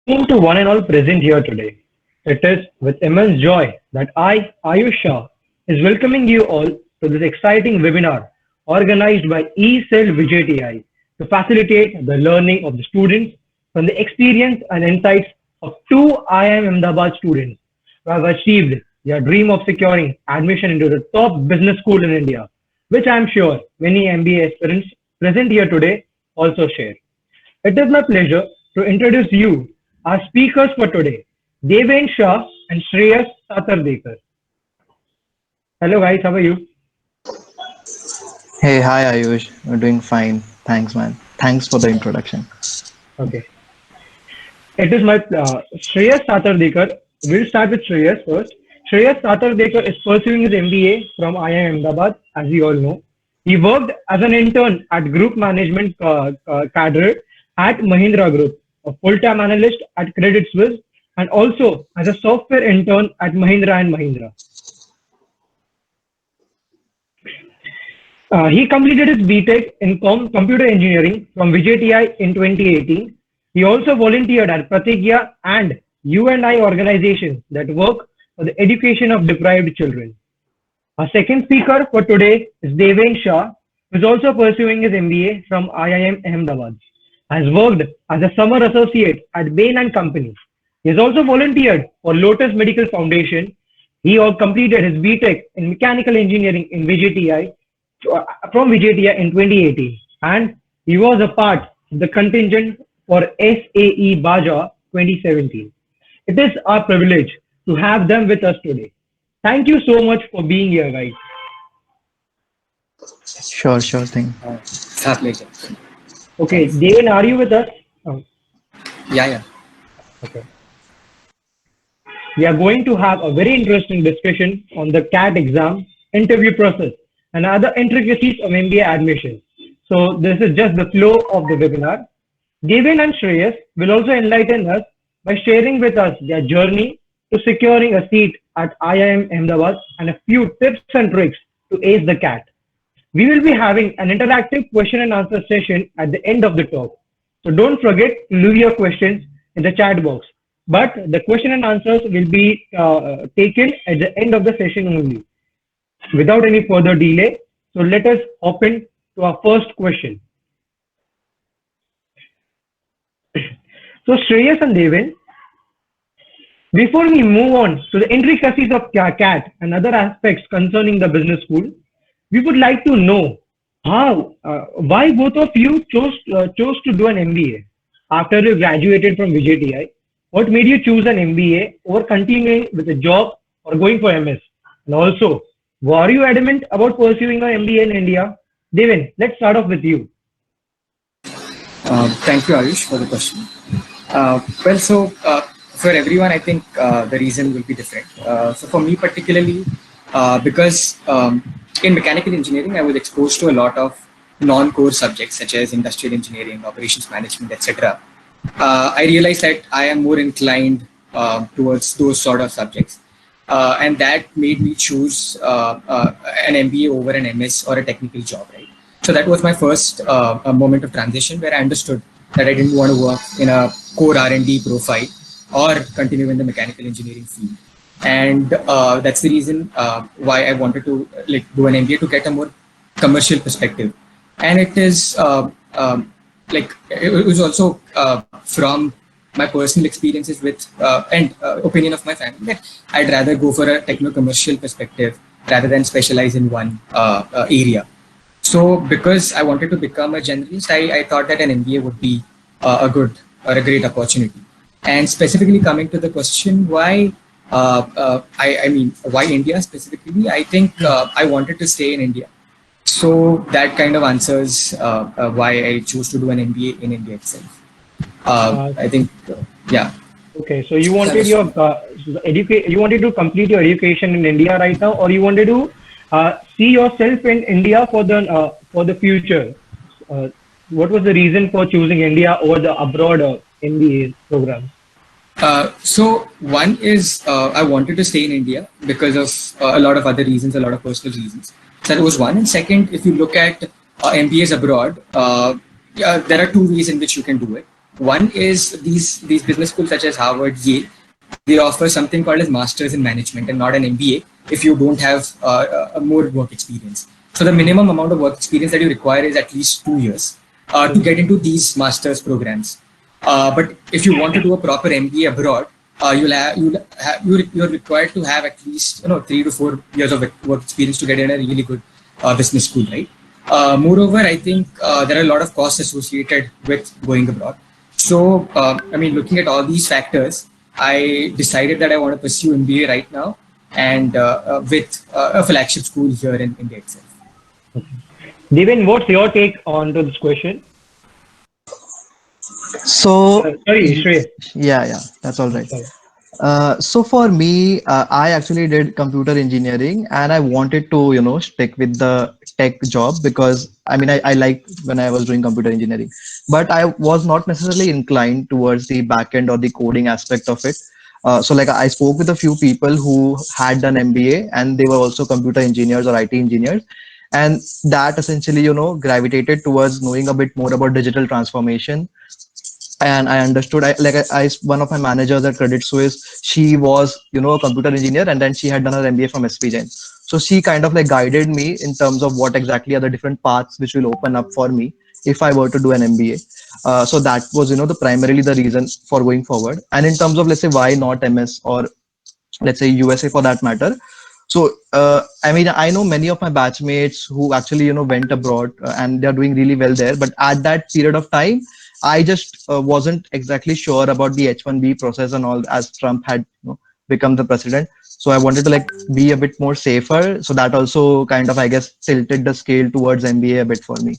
Evening to one and all present here today. It is with immense joy that I, Ayush Shah, is welcoming you all to this exciting webinar organized by eCell Vijay TI to facilitate the learning of the students from the experience and insights of two IIM Ahmedabad students who have achieved their dream of securing admission into the top business school in India, which I am sure many MBA aspirants present here today also share. It is my pleasure to introduce you our speakers for today, Deven Shah and Shreyas Satardekar. Hello guys, how are you? Hey, hi Ayush. We're doing fine. Thanks, man. Thanks for the introduction. Okay. It is my Shreyas Satardekar. We'll start with Shreyas first. Shreyas Satardekar is pursuing his MBA from IIM Ahmedabad, as we all know. He worked as an intern at Group Management Cadre at Mahindra Group, a full-time analyst at Credit Suisse, and also as a software intern at Mahindra and Mahindra. He completed his BTech in computer engineering from Vijay TI in 2018. He also volunteered at Pratigya and UNI organizations that work for the education of deprived children. Our second speaker for today is Deven Shah, who is also pursuing his MBA from IIM Ahmedabad. Has worked as a summer associate at Bain and Company. He has also volunteered for Lotus Medical Foundation. He completed his BTech in mechanical engineering in VJTI from Vijay in 2018, and he was a part of the contingent for SAE Baja 2017. It is our privilege to have them with us today. Thank you so much for being here, guys. Sure thing. It's our pleasure. Okay, Thanks. Devan, are you with us? Oh, Yeah. okay. We are going to have a very interesting discussion on the CAT exam, interview process, and other intricacies of MBA admission. So this is just the flow of the webinar. Devin and Shreyas will also enlighten us by sharing with us their journey to securing a seat at IIM Ahmedabad and a few tips and tricks to ace the CAT. We will be having an interactive question and answer session at the end of the talk. So don't forget to leave your questions in the chat box. But the question and answers will be taken at the end of the session only. Without any further delay, so let us hop in to our first question. So Shreyas and Devin, before we move on to the intricacies of CAT and other aspects concerning the business school, we would like to know why both of you chose to do an MBA after you graduated from Vijay TI. What made you choose an MBA over continuing with a job or going for MS? And also, were you adamant about pursuing an MBA in India? Devin, let's start off with you. Thank you, Ayush, for the question. For everyone, I think the reason will be different. So for me particularly, because in mechanical engineering, I was exposed to a lot of non-core subjects such as industrial engineering, operations management, etc. I realized that I am more inclined towards those sort of subjects. And that made me choose an MBA over an MS or a technical job, right? So that was my first moment of transition where I understood that I didn't want to work in a core R&D profile or continue in the mechanical engineering field. And that's the reason why I wanted to do an MBA to get a more commercial perspective. And it is it was also from my personal experiences with and opinion of my family that I'd rather go for a techno-commercial perspective rather than specialize in one area. So because I wanted to become a generalist, I thought that an MBA would be a good or a great opportunity. And specifically coming to the question, why why India specifically? I think I wanted to stay in India. So that kind of answers why I chose to do an MBA in India itself. I think, yeah. Okay, so you wanted your you wanted to complete your education in India right now, or you wanted to see yourself in India for the future? What was the reason for choosing India over the abroad MBA program? So one is I wanted to stay in India because of a lot of other reasons, a lot of personal reasons. So that was one. And second, if you look at MBAs abroad, there are two ways in which you can do it. One is these business schools such as Harvard, Yale, they offer something called as Masters in Management and not an MBA if you don't have a more work experience. So the minimum amount of work experience that you require is at least 2 years to get into these master's programs. But if you want to do a proper MBA abroad, you're required to have at least 3 to 4 years of work experience to get in a really good business school, right? Moreover, I think there are a lot of costs associated with going abroad. So, looking at all these factors, I decided that I want to pursue MBA right now, and with a flagship school here in India itself. Devin, what's your take on to this question? So Sorry, Shrey. yeah, that's all right. Sorry. So for me, I actually did computer engineering, and I wanted to, stick with the tech job because I liked when I was doing computer engineering, but I was not necessarily inclined towards the backend or the coding aspect of it. So like I spoke with a few people who had done MBA and they were also computer engineers or IT engineers, and that essentially, gravitated towards knowing a bit more about digital transformation. And I understood, one of my managers at Credit Suisse, she was, a computer engineer, and then she had done her MBA from SP Jain. So she kind of like guided me in terms of what exactly are the different paths which will open up for me if I were to do an MBA. So that was, the primarily the reason for going forward. And in terms of, let's say, why not MS or let's say USA for that matter. So, I know many of my batchmates who actually, went abroad and they're doing really well there. But at that period of time, I just wasn't exactly sure about the H1B process and all, as Trump had become the president. So I wanted to like be a bit more safer. So that also kind of, I guess, tilted the scale towards MBA a bit for me.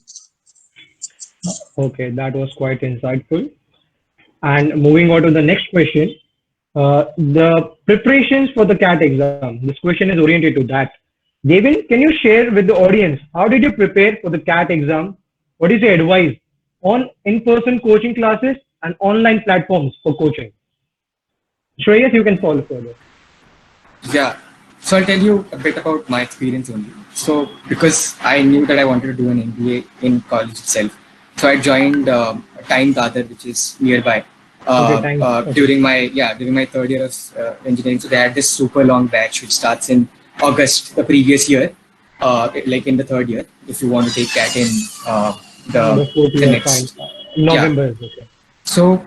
Okay, that was quite insightful. And moving on to the next question, the preparations for the CAT exam. This question is oriented to that. Devin, can you share with the audience how did you prepare for the CAT exam? What is your advice on in-person coaching classes and online platforms for coaching? Shreyas, you can follow further. Yeah. So I'll tell you a bit about my experience only. So because I knew that I wanted to do an MBA in college itself, so I joined Time Dadar, which is nearby. During my third year of engineering. So they had this super long batch which starts in August the previous year, like in the third year. If you want to take CAT in the next November. Yeah. Okay. So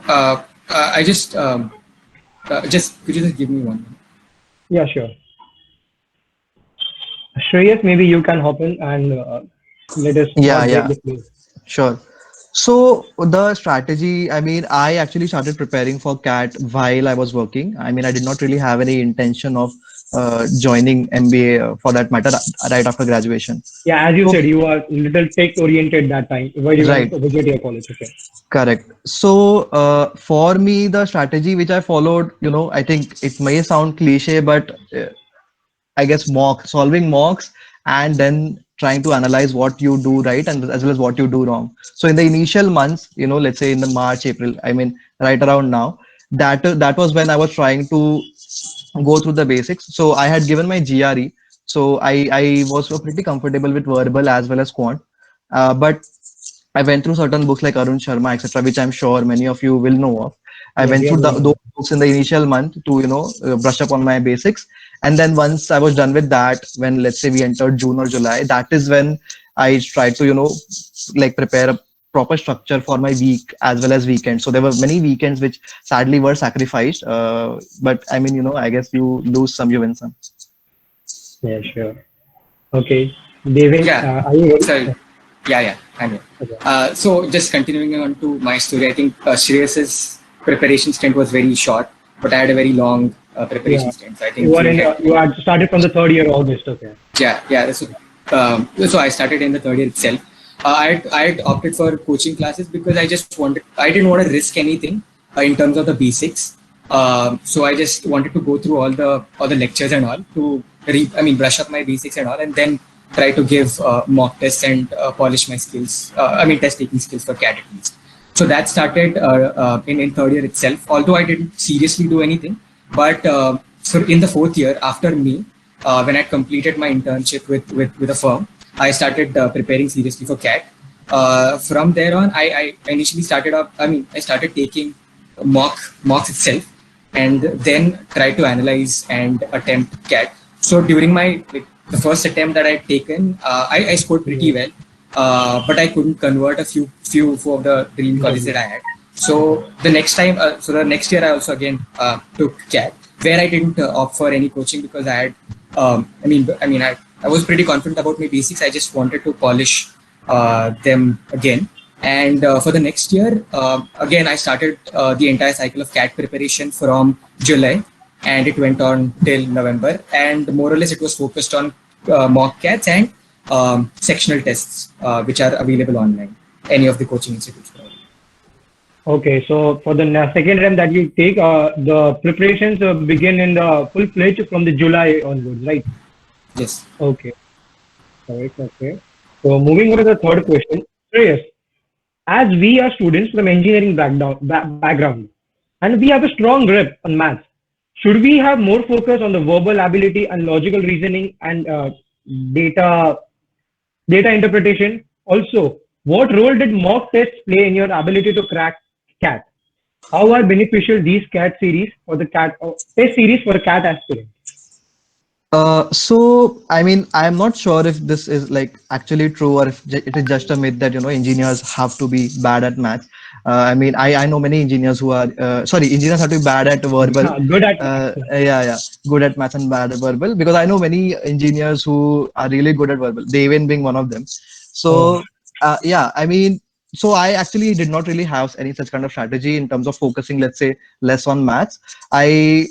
I just could you just give me 1 minute? Yeah, sure. Shreyas, maybe you can hop in and let us. Yeah. Sure. So the strategy, I actually started preparing for CAT while I was working. I did not really have any intention of joining MBA for that matter right after graduation. Yeah, as you said, you are a little tech oriented that time while you were to visit your college. Okay. Correct. So for me, the strategy which I followed, I think it may sound cliche, but I guess solving mocks and then trying to analyze what you do right and as well as what you do wrong. So in the initial months, let's say in the March, April, right around now, that was when I was trying to go through the basics. So I had given my GRE. So I was pretty comfortable with verbal as well as quant. But I went through certain books like Arun Sharma, etc., which I'm sure many of you will know of. I went through those books in the initial month to, brush up on my basics. And then once I was done with that, when let's say we entered June or July, that is when I tried to, prepare a proper structure for my week as well as weekends. So there were many weekends which sadly were sacrificed. But I guess you lose some, you win some. Yeah, sure. Okay. David, are you ready? Sorry. Yeah, I'm here. Okay. So just continuing on to my story, I think Shreyas's preparation stint was very short, but I had a very long preparation stint. So I think you had started from the third year August. Okay. Yeah. So I started in the third year itself. I had opted for coaching classes because I didn't want to risk anything in terms of the basics. So I just wanted to go through all the lectures and all to brush up my basics and all, and then try to give mock tests and polish my skills. Test taking skills for CAT at least. So that started in third year itself. Although I didn't seriously do anything, but so in the fourth year after me, when I completed my internship with a firm, I started preparing seriously for CAT. From there on, I initially started up. I mean, I started taking mocks itself, and then tried to analyze and attempt CAT. So during my the first attempt that I'd taken, I scored pretty well, but I couldn't convert a few of the dream colleges that I had. So the next time, so the next year, I also again took CAT, where I didn't opt for any coaching because I had. I was pretty confident about my basics. I just wanted to polish them again. And for the next year, again, I started the entire cycle of CAT preparation from July, and it went on till November. And more or less, it was focused on mock CATs and sectional tests, which are available online, any of the coaching institutes. Okay, so for the second attempt that you take, the preparations begin in the full fledged from the July onwards, right? Yes. Okay. All right. Okay. So moving on to the third question, Shreyas, as we are students from engineering background, and we have a strong grip on maths, should we have more focus on the verbal ability and logical reasoning and data interpretation? Also, what role did mock tests play in your ability to crack CAT? How are beneficial these CAT series for the CAT test series for a CAT aspirant? So I mean, I'm not sure if this is like actually true or if it is just a myth that engineers have to be bad at math. I mean, I know many engineers who are engineers have to be bad at verbal. Good at maths. Yeah, good at maths and bad at verbal, because I know many engineers who are really good at verbal. Devin being one of them. Oh, So yeah, I mean, so I actually did not really have any such kind of strategy in terms of focusing, let's say, less on maths. I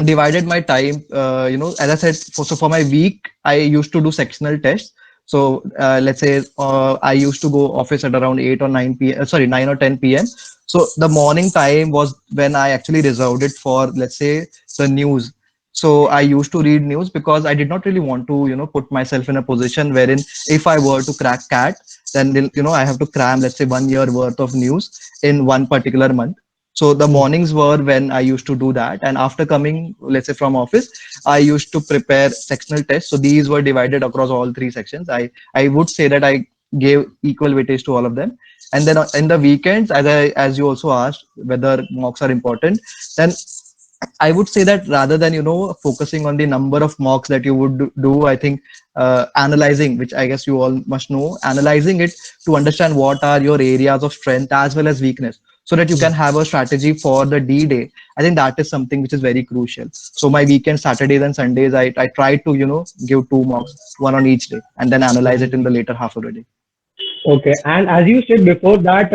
divided my time, as I said, for my week I used to do sectional tests. So let's say I used to go office at around 8 or 9 p.m. Sorry, 9 or 10 p.m. So the morning time was when I actually reserved it for, let's say, the news. So I used to read news because I did not really want to put myself in a position wherein if I were to crack CAT, then I have to cram, let's say, 1 year worth of news in one particular month. So the mornings were when I used to do that. And after coming, let's say, from office, I used to prepare sectional tests. So these were divided across all three sections. I would say that I gave equal weightage to all of them. And then in the weekends, as you also asked whether mocks are important, then I would say that rather than focusing on the number of mocks that you would do, I think analyzing, which I guess you all must know, analyzing it to understand what are your areas of strength as well as weakness, so that you can have a strategy for the D-Day. I think that is something which is very crucial. So my weekend, Saturdays and Sundays, I try to give 2 mocks, one on each day, and then analyze it in the later half of the day. okay. And as you said before that,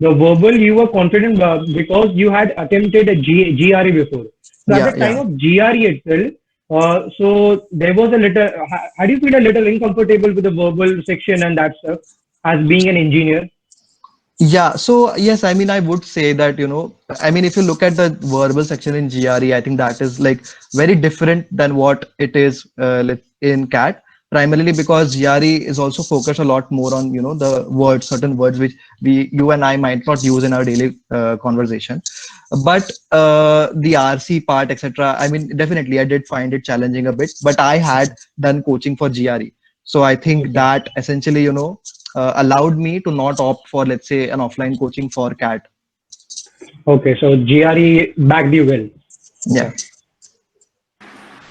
the verbal you were confident because you had attempted a GRE before. So at Yeah, the time yeah. of GRE itself, so there was a little. How do you feel a little uncomfortable with the verbal section and that stuff as being an engineer? Yeah, so yes, I mean, I would say that, I mean, if you look at the verbal section in GRE, I think that is like very different than what it is in CAT, primarily because GRE is also focused a lot more on, the words, certain words which you and I might not use in our daily conversation. But the RC part, etc., I mean, definitely I did find it challenging a bit, but I had done coaching for GRE. So I think Okay. that essentially, allowed me to not opt for, let's say, an offline coaching for CAT. Okay. So GRE backed you well. Yeah.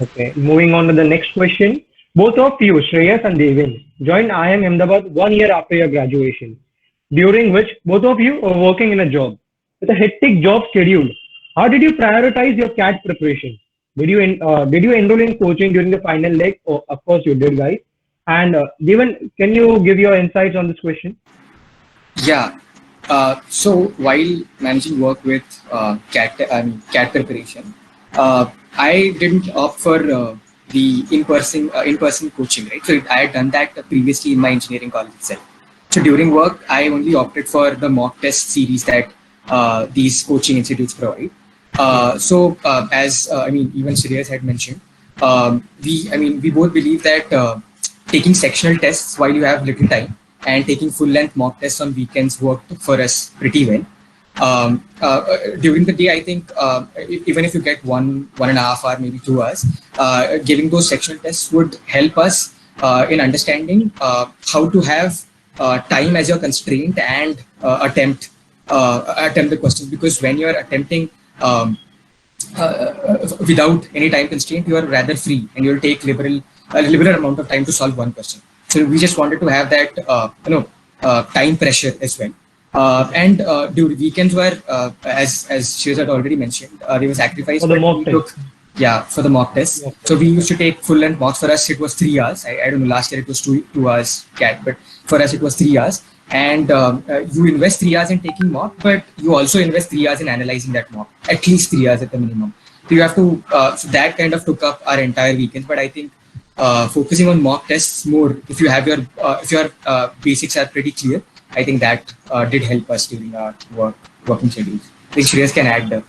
Okay. Okay. Moving on to the next question. Both of you, Shreyas and Devin, joined IIM Ahmedabad 1 year after your graduation, during which both of you were working in a job with a hectic job schedule. How did you prioritize your CAT preparation? Did you enroll in coaching during the final leg? Oh, of course you did, guys. And Devin, can you give your insights on this question? Yeah. So while managing work with CAT preparation, I didn't opt for the in-person coaching, right? So I had done that previously in my engineering college itself. So during work, I only opted for the mock test series that these coaching institutes provide. As even Shreyas had mentioned, we both believe that taking sectional tests while you have little time and taking full length mock tests on weekends worked for us pretty well. During the day, I think even if you get 1.5 hour, maybe 2 hours, giving those sectional tests would help us in understanding how to have time as your constraint and attempt the questions, because when you are attempting without any time constraint, you are rather free and you'll take a liberal amount of time to solve one question. So we just wanted to have that time pressure as well. And during weekends were as Shiraz had already mentioned, there was sacrifice For the mock test. for the mock test. So we used to take full length mocks. For us, it was 3 hours. I don't know, last year it was 2 hours CAT, but for us it was 3 hours. And you invest 3 hours in taking mock, but you also invest 3 hours in analyzing that mock, at least 3 hours at the minimum. So you have to, so that kind of took up our entire weekends. But I think focusing on mock tests more, if you have if your basics are pretty clear, I think that did help us during our working schedules. I think Shreyas can add.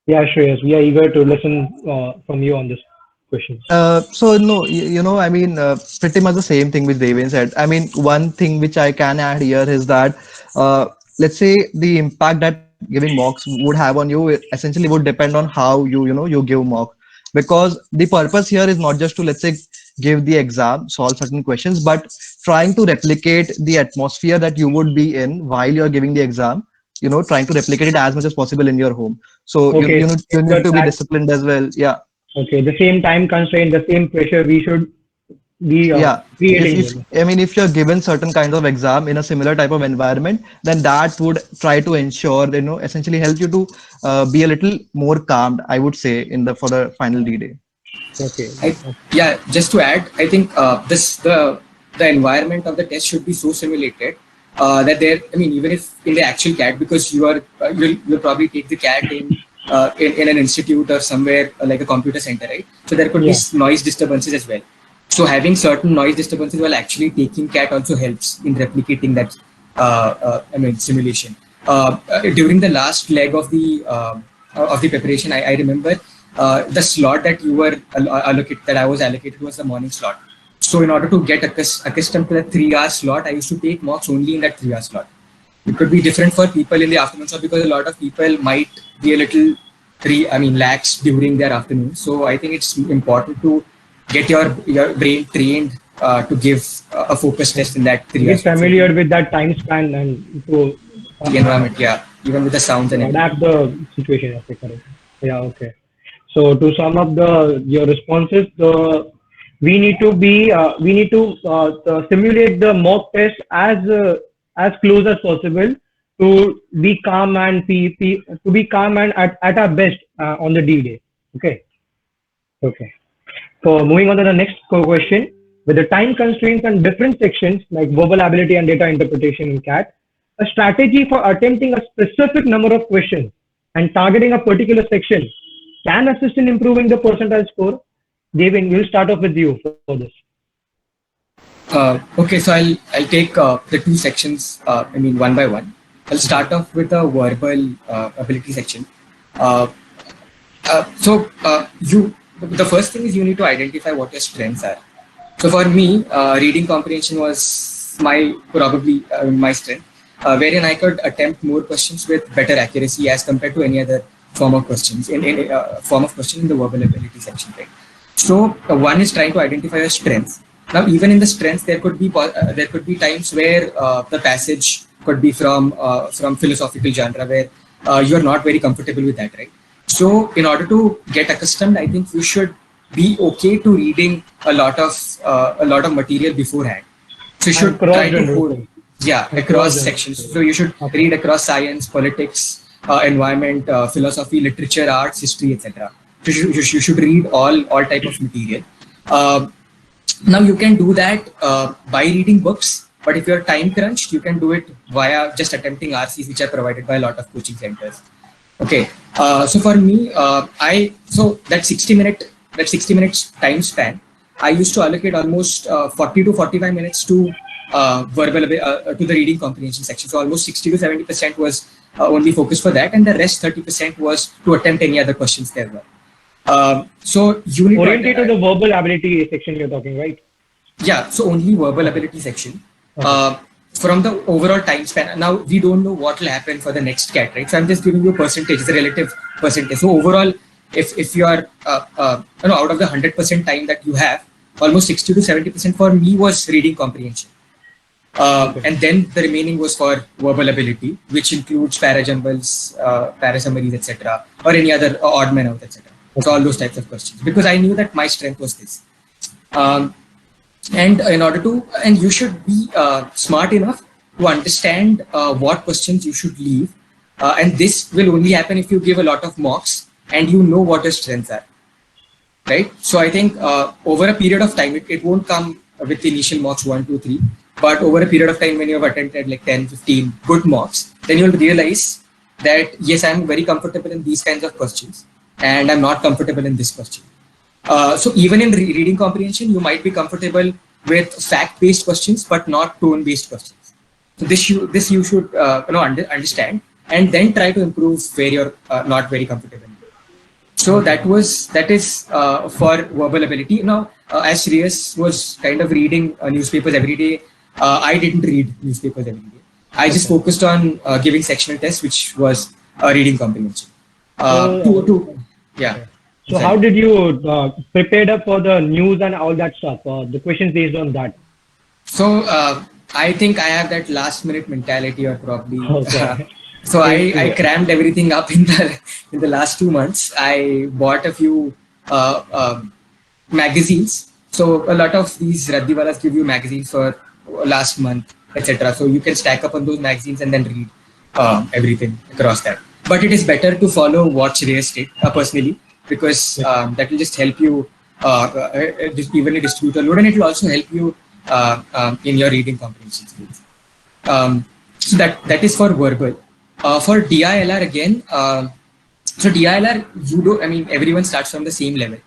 Yeah, Shreyas, we are eager to listen from you on this question. So no, I mean, pretty much the same thing which Devin said. I mean, one thing which I can add here is that, let's say the impact that giving mocks would have on you essentially would depend on how you give mock, because the purpose here is not just to, let's say, give the exam, solve certain questions, but trying to replicate the atmosphere that you would be in while you're giving the exam. Trying to replicate it as much as possible in your home. So Okay, you need to be disciplined as well. Yeah. Okay, the same time constraint, the same pressure we should be Yeah, creating. if you're given certain kinds of exam in a similar type of environment, then that would try to ensure, essentially help you to be a little more calmed, I would say, for the final D-Day. Okay. Yeah, just to add, I think the environment of the test should be so simulated that even if in the actual CAT, because you'll probably take the CAT in an institute or somewhere like a computer center, right? So there could be noise disturbances as well. So having certain noise disturbances while actually taking CAT also helps in replicating that simulation. During the last leg of the preparation, I remember the slot that you were that I was allocated was the morning slot. So in order to get accustomed to that 3-hour slot, I used to take mocks only in that 3-hour slot. It could be different for people in the afternoon, so because a lot of people might be a little lax during their afternoon. So I think it's important to get your brain trained to give a focus test in that 3 hours. Get familiar with that time span and to the environment, even with the sounds and adapt the situation. Okay, correct. Yeah, okay. So to sum up your responses, we need to simulate the mock test as close as possible to be calm and at our best on the D-Day. Okay. Okay. So moving on to the next question, with the time constraints and different sections like verbal ability and data interpretation in CAT, a strategy for attempting a specific number of questions and targeting a particular section can assist in improving the percentile score. Devin, we'll start off with you for this. Okay, so I'll take the two sections, one by one. I'll start off with the verbal ability section. The first thing is you need to identify what your strengths are. So for me, reading comprehension was my strength, wherein I could attempt more questions with better accuracy as compared to any other form of questions in the verbal ability section, right? So one is trying to identify your strengths. Now, even in the strengths, there could be times where the passage could be from philosophical genre where you are not very comfortable with that, right? So in order to get accustomed, I think you should be okay to reading a lot of material beforehand. So you should try to across sections. So you should read across science, politics, environment, philosophy, literature, arts, history, etc. So you should read all type of material. Now you can do that by reading books, but if you're time crunched, you can do it via just attempting RCs, which are provided by a lot of coaching centers. Okay, so for me, that 60 minutes time span, I used to allocate almost 40 to 45 minutes to to the reading comprehension section. So almost 60 to 70% was only focused for that, and the rest 30% was to attempt any other questions there were. So you need oriented to the verbal ability section you're talking, right? Yeah, so only verbal ability section. From the overall time span, now we don't know what will happen for the next CAT, right? So I'm just giving you a percentage, it's a relative percentage. So overall, if you are out of the 100% time that you have, almost 60 to 70% for me was reading comprehension. And then the remaining was for verbal ability, which includes parajumbles, parasummaries, etc., or any other odd man out, etc. So all those types of questions, because I knew that my strength was this. And in order to, and you should be smart enough to understand what questions you should leave. And this will only happen if you give a lot of mocks and you know what your strengths are. Right? So I think over a period of time, it won't come with the initial mocks 1, 2, 3, but over a period of time when you have attempted like 10, 15 good mocks, then you'll realize that yes, I'm very comfortable in these kinds of questions and I'm not comfortable in this question. So even in reading comprehension, you might be comfortable with fact-based questions, but not tone-based questions. So this you should understand, and then try to improve where you're not very comfortable. So that is for verbal ability. Now, as Shreyas was kind of reading newspapers every day, I didn't read newspapers every day. I just focused on giving sectional tests, which was reading comprehension. Yeah. So how did you prepare up for the news and all that stuff? The questions based on that. So I think I have that last minute mentality, or probably. Okay. So I crammed everything up in the last 2 months. I bought a few magazines. So a lot of these Raddiwalas give you magazines for last month, etc. So you can stack up on those magazines and then read everything across that. But it is better to follow what Shreyas did personally, because that will just help you evenly distribute a load, and it will also help you in your reading comprehension skills. So that is for verbal. For DILR again, so DILR, everyone starts from the same level.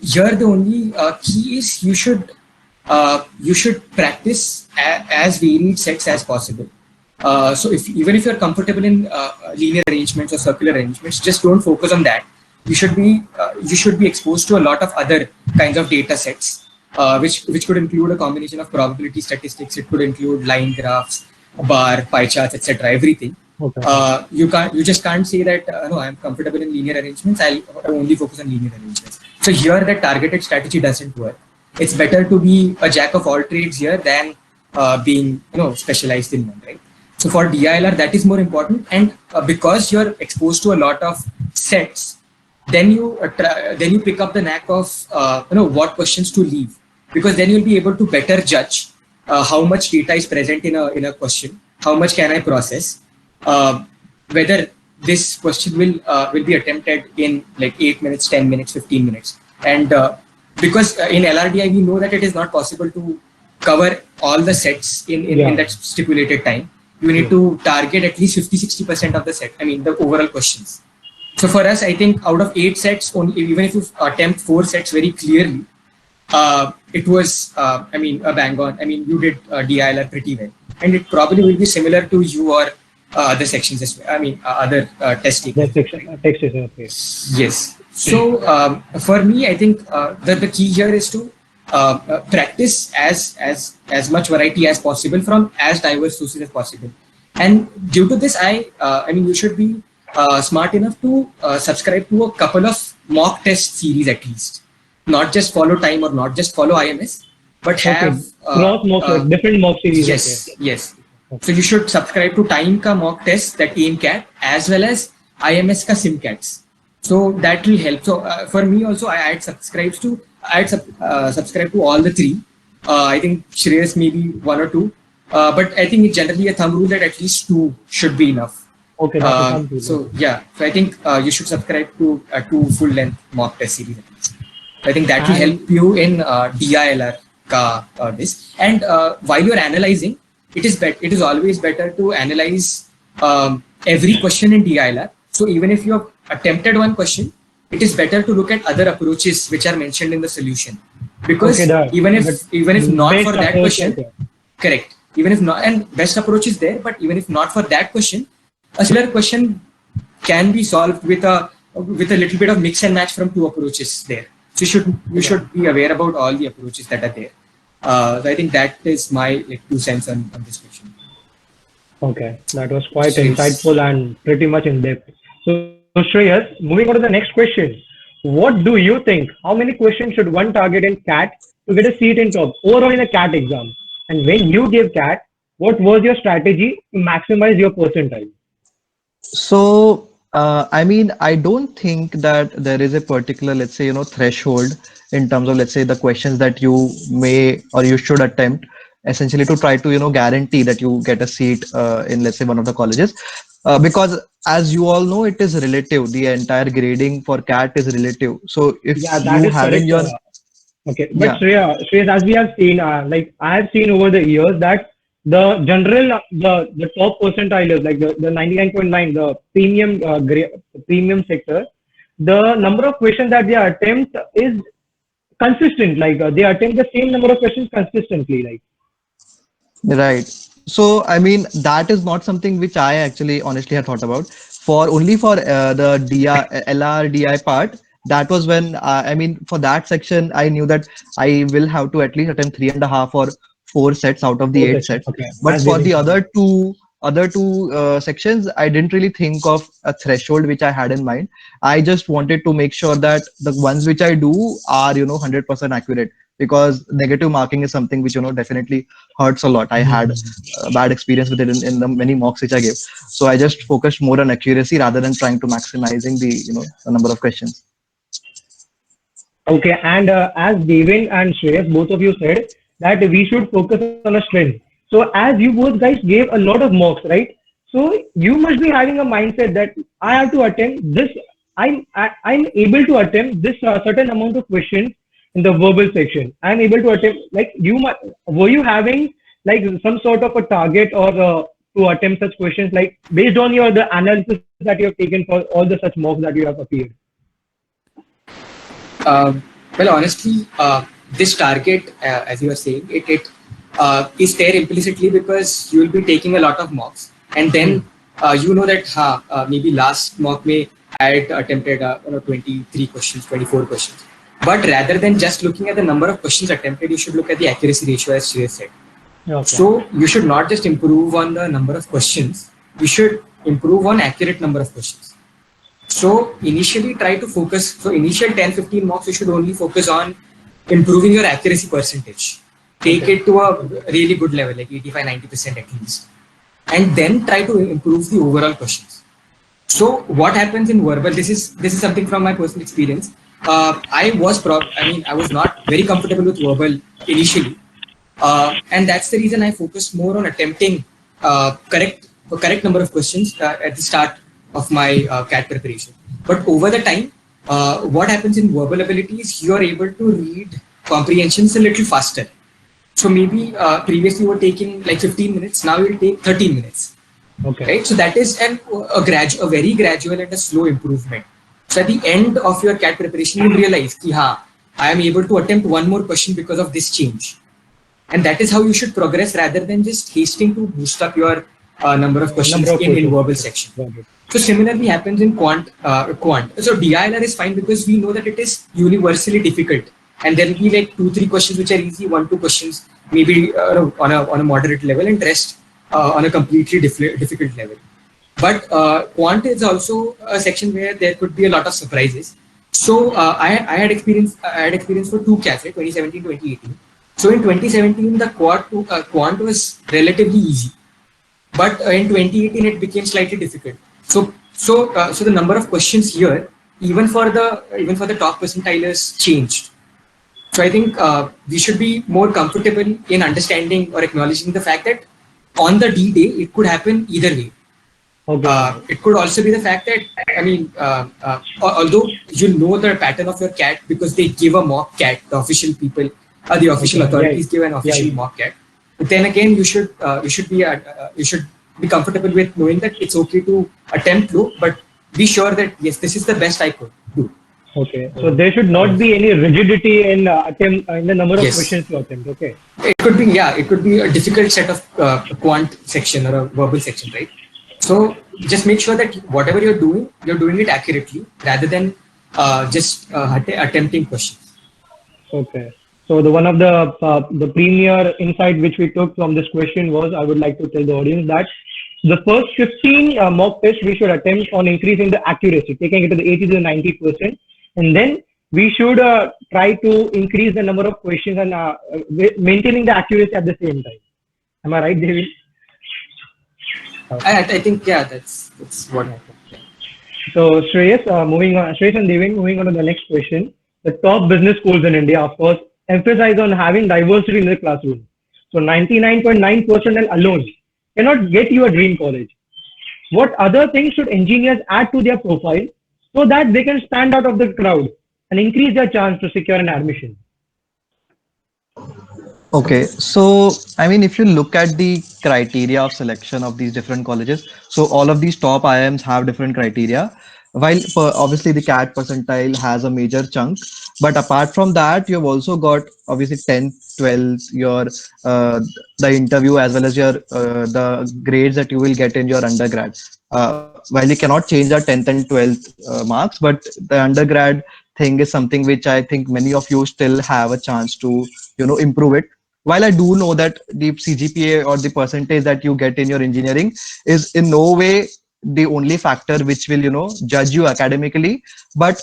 Here the only key is you should practice as varied sets as possible. So even if you're comfortable in linear arrangements or circular arrangements, just don't focus on that. You should be exposed to a lot of other kinds of data sets, which could include a combination of probability statistics. It could include line graphs, bar, pie charts, etc. Everything. Okay. You just can't say that no, I'm comfortable in linear arrangements. I'll only focus on linear arrangements. So here that targeted strategy doesn't work. It's better to be a jack of all trades here than being specialized in one, right? So for DILR, that is more important, and because you're exposed to a lot of sets, then you pick up the knack of what questions to leave, because then you'll be able to better judge how much data is present in a question, how much can I process, whether this question will be attempted in like 8 minutes, 10 minutes, 15 minutes, and because in LRDI we know that it is not possible to cover all the sets in that stipulated time. You need to target at least 50-60% of the set. The overall questions. So for us, I think out of 8 sets, even if you attempt 4 sets very clearly, it was a bang on. You did DILR pretty well, and it probably will be similar to you or other sections as well. Other testing. Text is okay. Yes. So for me, I think the key here is to practice as much variety as possible from as diverse sources as possible. And due to this, you should be smart enough to subscribe to a couple of mock test series at least. Not just follow time or not just follow IMS, but have different mock series. Yes, yes. Okay. So you should subscribe to time ka mock test, that AIMCAT, as well as IMS ka SIMCATs. So that will help. So for me also, I'd subscribe to all the 3. I think Shreyas maybe 1 or 2, but I think it's generally a thumb rule that at least 2 should be enough. Okay. So I think you should subscribe to 2 full-length mock test series at least. So I think that will help you in DILR ka this. And while you're analyzing, it is always better to analyze every question in DILR. So even if you have attempted one question, it is better to look at other approaches which are mentioned in the solution, because even if not for that question, correct. Even if not, and best approach is there, but even if not for that question, a similar question can be solved with a little bit of mix and match from 2 approaches there. So you should be aware about all the approaches that are there. So I think that is my 2 cents on this question. Okay, that was quite insightful and pretty much in depth. So Shreyas, moving on to the next question. What do you think? How many questions should one target in CAT to get a seat in top overall in a CAT exam? And when you gave CAT, what was your strategy to maximize your percentile? So, I mean, I don't think that there is a particular, let's say, threshold in terms of, let's say, the questions that you may or you should attempt, essentially to try to, guarantee that you get a seat in, let's say, one of the colleges. Because as you all know, it is relative. The entire grading for CAT is relative. So Yeah, if that you is have in correct. your, Okay, but yeah, Shreya, as we have seen, like I have seen over the years that the top percentile is like the 99.9, the premium the premium sector, the number of questions that they attempt is consistent. Like they attempt the same number of questions consistently. Like right. So, I mean, that is not something which I actually honestly had thought about. For only for the LRDI part, that was when, I mean, for that section, I knew that I will have to at least attempt 3.5 or 4 sets out of the four 8 sessions. sets. Okay, But as we for the mentioned. other two sections, I didn't really think of a threshold which I had in mind. I just wanted to make sure that the ones which I do are, 100% accurate, because negative marking is something which, definitely hurts a lot. I had a bad experience with it in the many mocks which I gave. So I just focused more on accuracy rather than trying to maximizing the number of questions. Okay, and as Devin and Shreyas, both of you said that we should focus on a strength. So as you both guys gave a lot of mocks, right? So you must be having a mindset that I have to attempt this. I'm able to attempt this certain amount of questions in the verbal section. I'm able to attempt like were you having like some sort of a target or to attempt such questions like based on your the analysis that you have taken for all the such mocks that you have appeared. Well, honestly, this target, as you are saying, it is there implicitly because you will be taking a lot of mocks, and then you know that maybe last mock may I had attempted 23 questions, 24 questions. But rather than just looking at the number of questions attempted, you should look at the accuracy ratio, as Shreyas said. Okay. So you should not just improve on the number of questions, you should improve on accurate number of questions. So initially try to focus, so initial 10-15 mocks, you should only focus on improving your accuracy percentage. Take it to a really good level, like 85-90% at least. And then try to improve the overall questions. So what happens in verbal, this is something from my personal experience. I was not very comfortable with verbal initially. And that's the reason I focused more on attempting correct number of questions at the start of my CAT preparation. But over the time, what happens in verbal ability is you are able to read comprehensions a little faster. So maybe previously you were taking like 15 minutes, now you'll take 13 minutes. Okay. Right? So that is a very gradual and a slow improvement. So at the end of your CAT preparation, you'll realize that I am able to attempt one more question because of this change. And that is how you should progress rather than just hasting to boost up your number of questions in verbal section. So similarly happens in quant. So DILR is fine because we know that it is universally difficult. And there will be like 2-3 questions which are easy, 1-2 questions maybe on a moderate level, and rest on a completely difficult level. But quant is also a section where there could be a lot of surprises. So I had experience for 2 CATs, right? 2017, 2018. So in 2017, the quant was relatively easy, but in 2018 it became slightly difficult. So the number of questions here, even for the top percentilers, changed. So I think we should be more comfortable in understanding or acknowledging the fact that on the D day it could happen either way. Okay. It could also be the fact that, although you know the pattern of your CAT because they give a mock CAT, the official people, the official authorities give an official mock CAT. But then again, you should be comfortable with knowing that it's okay to attempt low, but be sure that yes, this is the best I could do. Okay. So there should not be any rigidity in in the number of questions to attempt. Okay. It could be a difficult set of quant section or a verbal section, right? So just make sure that whatever you're doing it accurately rather than just attempting questions. Okay. So one of the premier insight which we took from this question was, I would like to tell the audience that the first 15 mock tests we should attempt on increasing the accuracy, taking it to the 80 to 90%, and then we should try to increase the number of questions and maintaining the accuracy at the same time. Am I right, David? I think yeah, that's what. Yeah. So Shreyas, moving on, Shreyas and Devin, moving on to the next question. The top business schools in India, of course, emphasize on having diversity in the classroom. So 99.9% alone cannot get you a dream college. What other things should engineers add to their profile so that they can stand out of the crowd and increase their chance to secure an admission? Okay, so I mean, if you look at the criteria of selection of these different colleges, so all of these top IIMs have different criteria. While obviously the CAT percentile has a major chunk, but apart from that, you've also got obviously 10th, 12th, your the interview as well as your the grades that you will get in your undergrad. While you cannot change the 10th and 12th marks, but the undergrad thing is something which I think many of you still have a chance to improve it. While I do know that the CGPA or the percentage that you get in your engineering is in no way the only factor which will judge you academically, but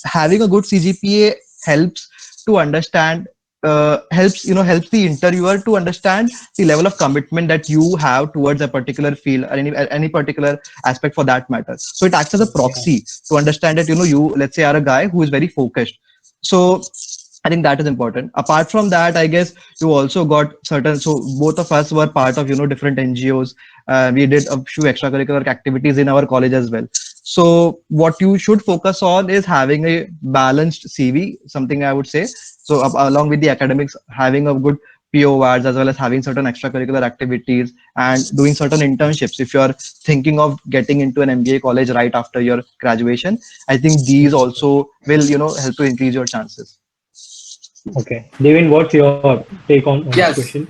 having a good CGPA helps to understand helps the interviewer to understand the level of commitment that you have towards a particular field or any particular aspect for that matter. So it acts as a proxy to understand that you, let's say, are a guy who is very focused. So I think that is important. Apart from that, I guess you also got certain. So both of us were part of different NGOs. We did a few extracurricular activities in our college as well. So what you should focus on is having a balanced CV. Something I would say. So along with the academics, having a good PORs as well as having certain extracurricular activities and doing certain internships. If you're thinking of getting into an MBA college right after your graduation, I think these also will help to increase your chances. Okay. Devin, what's your take on this Yes. question?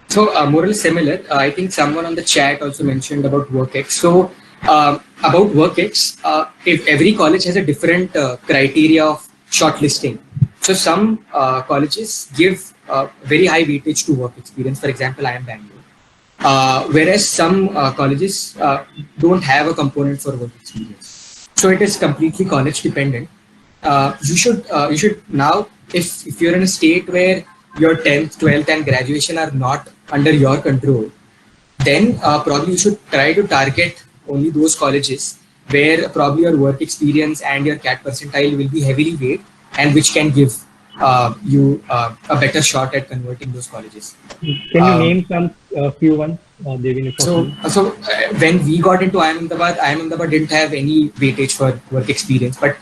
So more or less similar. I think someone on the chat also mentioned about WorkX. So about WorkX, if every college has a different criteria of shortlisting. So some colleges give very high weightage to work experience. For example, I am Bangalore. Whereas some colleges don't have a component for work experience. So it is completely college dependent. You should now, if you're in a state where your 10th, 12th, and graduation are not under your control, then probably you should try to target only those colleges where probably your work experience and your CAT percentile will be heavily weighted and which can give you a better shot at converting those colleges. Can you Um, name some few ones, Devin, if so, possible? when we got into IIM Ahmedabad didn't have any weightage for work experience, but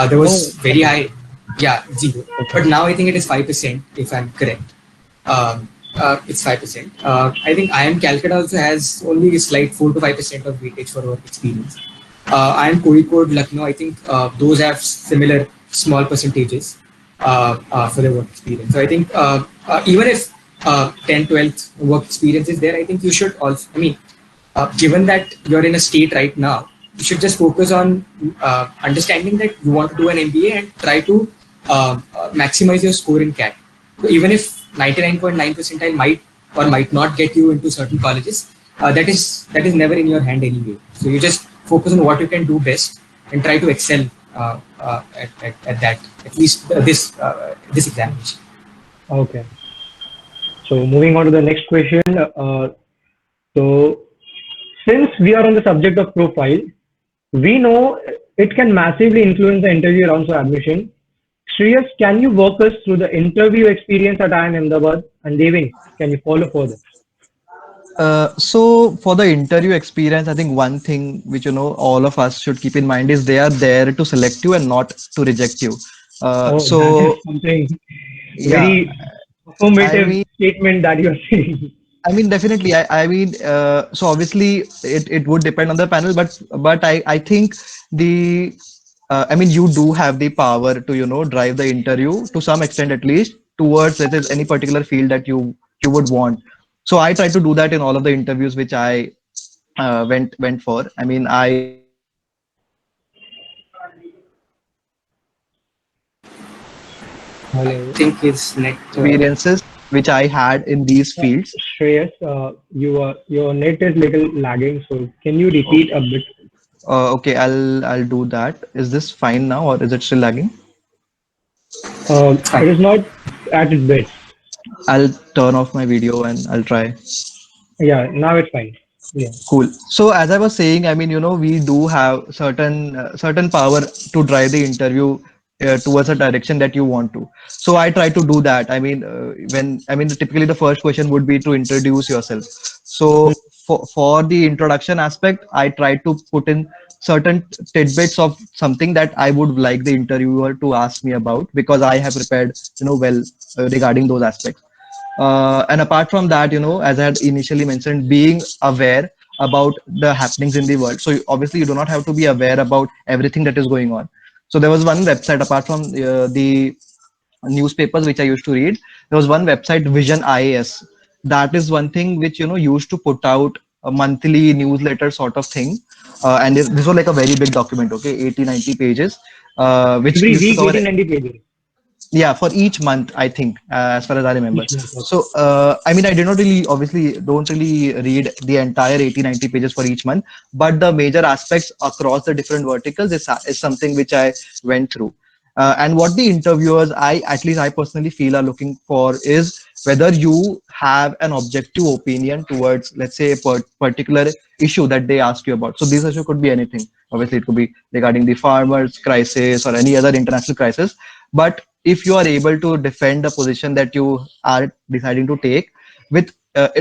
there was very high, yeah, zero. But now I think it is 5%, if I'm correct. It's 5%. I think IIM Calcutta also has only a slight 4 to 5% of weightage for work experience. IIM Kozhikode, Lucknow, I think those have similar small percentages for their work experience. So I think even if 10, 12th work experience is there, I think you should also, I mean, given that you're in a state right now, you should just focus on understanding that you want to do an MBA and try to maximize your score in CAT. So even if 99.9 percentile might or might not get you into certain colleges, that is never in your hand anyway. So you just focus on what you can do best and try to excel at that, at least this examination. Okay. So moving on to the next question. So since we are on the subject of profile, we know it can massively influence the interview rounds of admission. Shreyas, can you walk us through the interview experience at IIM Ahmedabad? And Devin, can you follow further? So for the interview experience, I think one thing which all of us should keep in mind is they are there to select you and not to reject you. Oh, that So is something yeah, very I affirmative mean, statement that you're saying. definitely. I mean, so obviously it would depend on the panel, but I think the I mean, you do have the power to drive the interview to some extent at least towards let's say any particular field that you would want. So I try to do that in all of the interviews which I went for. I mean, I I Hello. think it's net. experiences which I had in these fields. Shreyas, your net is little lagging, so can you repeat a bit? Okay, I'll do that. Is this fine now or is it still lagging? It's It fine. is not at its best. I'll turn off my video and I'll try. Yeah, now it's fine. Yeah. Cool. So as I was saying, I mean, we do have certain power to drive the interview towards a direction that you want to. So I try to do that. I mean, typically the first question would be to introduce yourself. So for the introduction aspect, I try to put in certain tidbits of something that I would like the interviewer to ask me about because I have prepared, well regarding those aspects. And apart from that, as I had initially mentioned, being aware about the happenings in the world. So obviously, you do not have to be aware about everything that is going on. So there was one website apart from the newspapers which I used to read. There was one website, Vision IAS. That is one thing which used to put out a monthly newsletter sort of thing. And this was like a very big document, okay, 80, 90 pages, which Every used to week, cover 80, 90 pages yeah, for each month, I think, as far as I remember. each month. Okay. So I mean, I did not really, obviously don't really read the entire 80, 90 pages for each month, but the major aspects across the different verticals is something which I went through. And what the interviewers, at least I personally feel, are looking for is whether you have an objective opinion towards, let's say, a particular issue that they ask you about. So this issue could be anything. Obviously, it could be regarding the farmers crisis or any other international crisis. But if you are able to defend the position that you are deciding to take with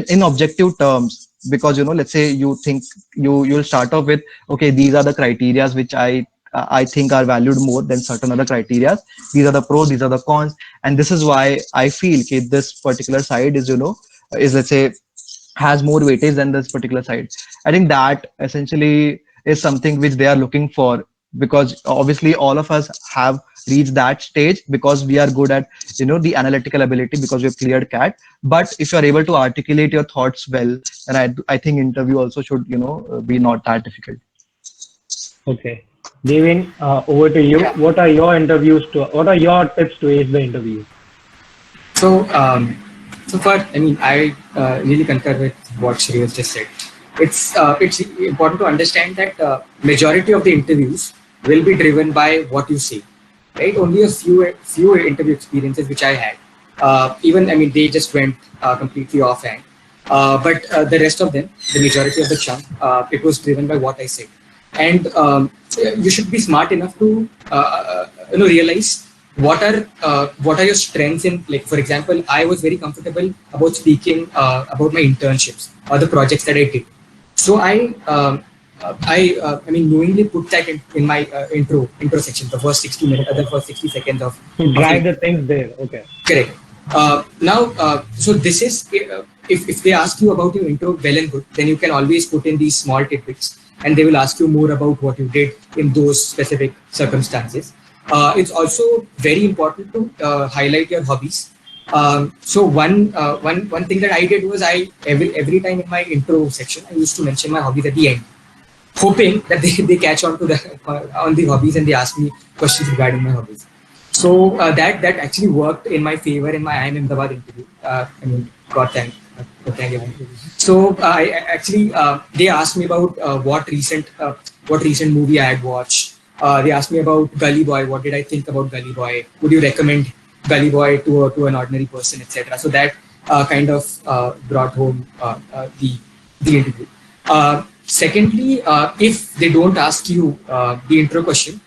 in objective terms, because let's say you think you'll start off with, okay, these are the criterias which I think are valued more than certain other criteria. These are the pros, these are the cons, and this is why I feel okay, this particular side is is, let's say, has more weightage than this particular side. I think that essentially is something which they are looking for, because obviously all of us have reached that stage because we are good at the analytical ability, because we've cleared CAT. But if you are able to articulate your thoughts well, then I think interview also should be not that difficult. Okay. Devin, over to you. Yeah. What are your tips to ace the interview? So, I mean, I really concur with what Shreyas just said. It's important to understand that majority of the interviews will be driven by what you say, right? Only a few interview experiences which I had, even I mean, they just went completely offhand. But the rest of them, the majority of the chunk, it was driven by what I said, and you should be smart enough to realize what are your strengths in, like, for example, I was very comfortable about speaking about my internships or the projects that I did. So I mean, knowingly put that in my intro section, the first 60 minutes, the first 60 seconds To of drive the things there. Okay. correct. Now, so this is, if they ask you about your intro, well and good, then you can always put in these small tidbits, and they will ask you more about what you did in those specific circumstances. It's also very important to highlight your hobbies. So one thing that I did was, I every time in my intro section I used to mention my hobbies at the end, hoping that they catch on to on the hobbies, and they ask me questions regarding my hobbies. So that actually worked in my favor in my IIM Ahmedabad interview. I mean, God thank you. So I actually they asked me about what recent movie I had watched. They asked me about Gully Boy. What did I think about Gully Boy? Would you recommend Gully Boy to an ordinary person, etc. So that kind of brought home the interview. Secondly, if they don't ask you the intro question,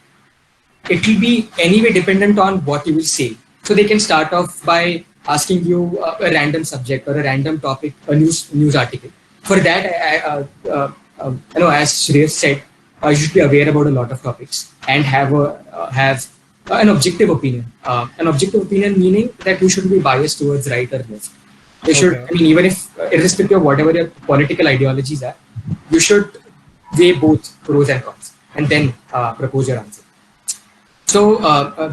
it will be anyway dependent on what you will say. So they can start off by asking you a random subject or a random topic, a news article. For that, as Shreyas said, you should be aware about a lot of topics and have an objective opinion. An objective opinion meaning that you shouldn't be biased towards right or left. They should, Okay. I mean, even if irrespective of whatever your political ideologies are, you should weigh both pros and cons and then propose your answer. So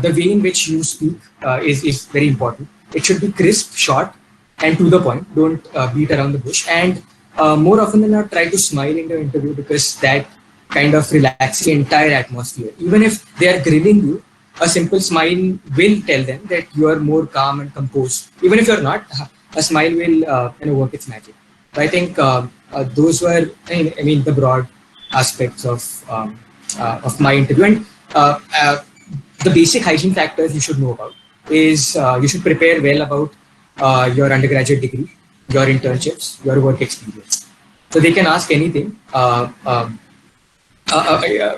the way in which you speak is very important. It should be crisp, short, and to the point. Don't beat around the bush. And more often than not, try to smile in the interview, because that kind of relaxes the entire atmosphere. Even if they are grilling you, a simple smile will tell them that you are more calm and composed. Even if you're not, a smile will work its magic. So I think those were, I mean, the broad aspects of my interview. And the basic hygiene factors you should know about. is you should prepare well about your undergraduate degree, your internships, your work experience. So they can ask anything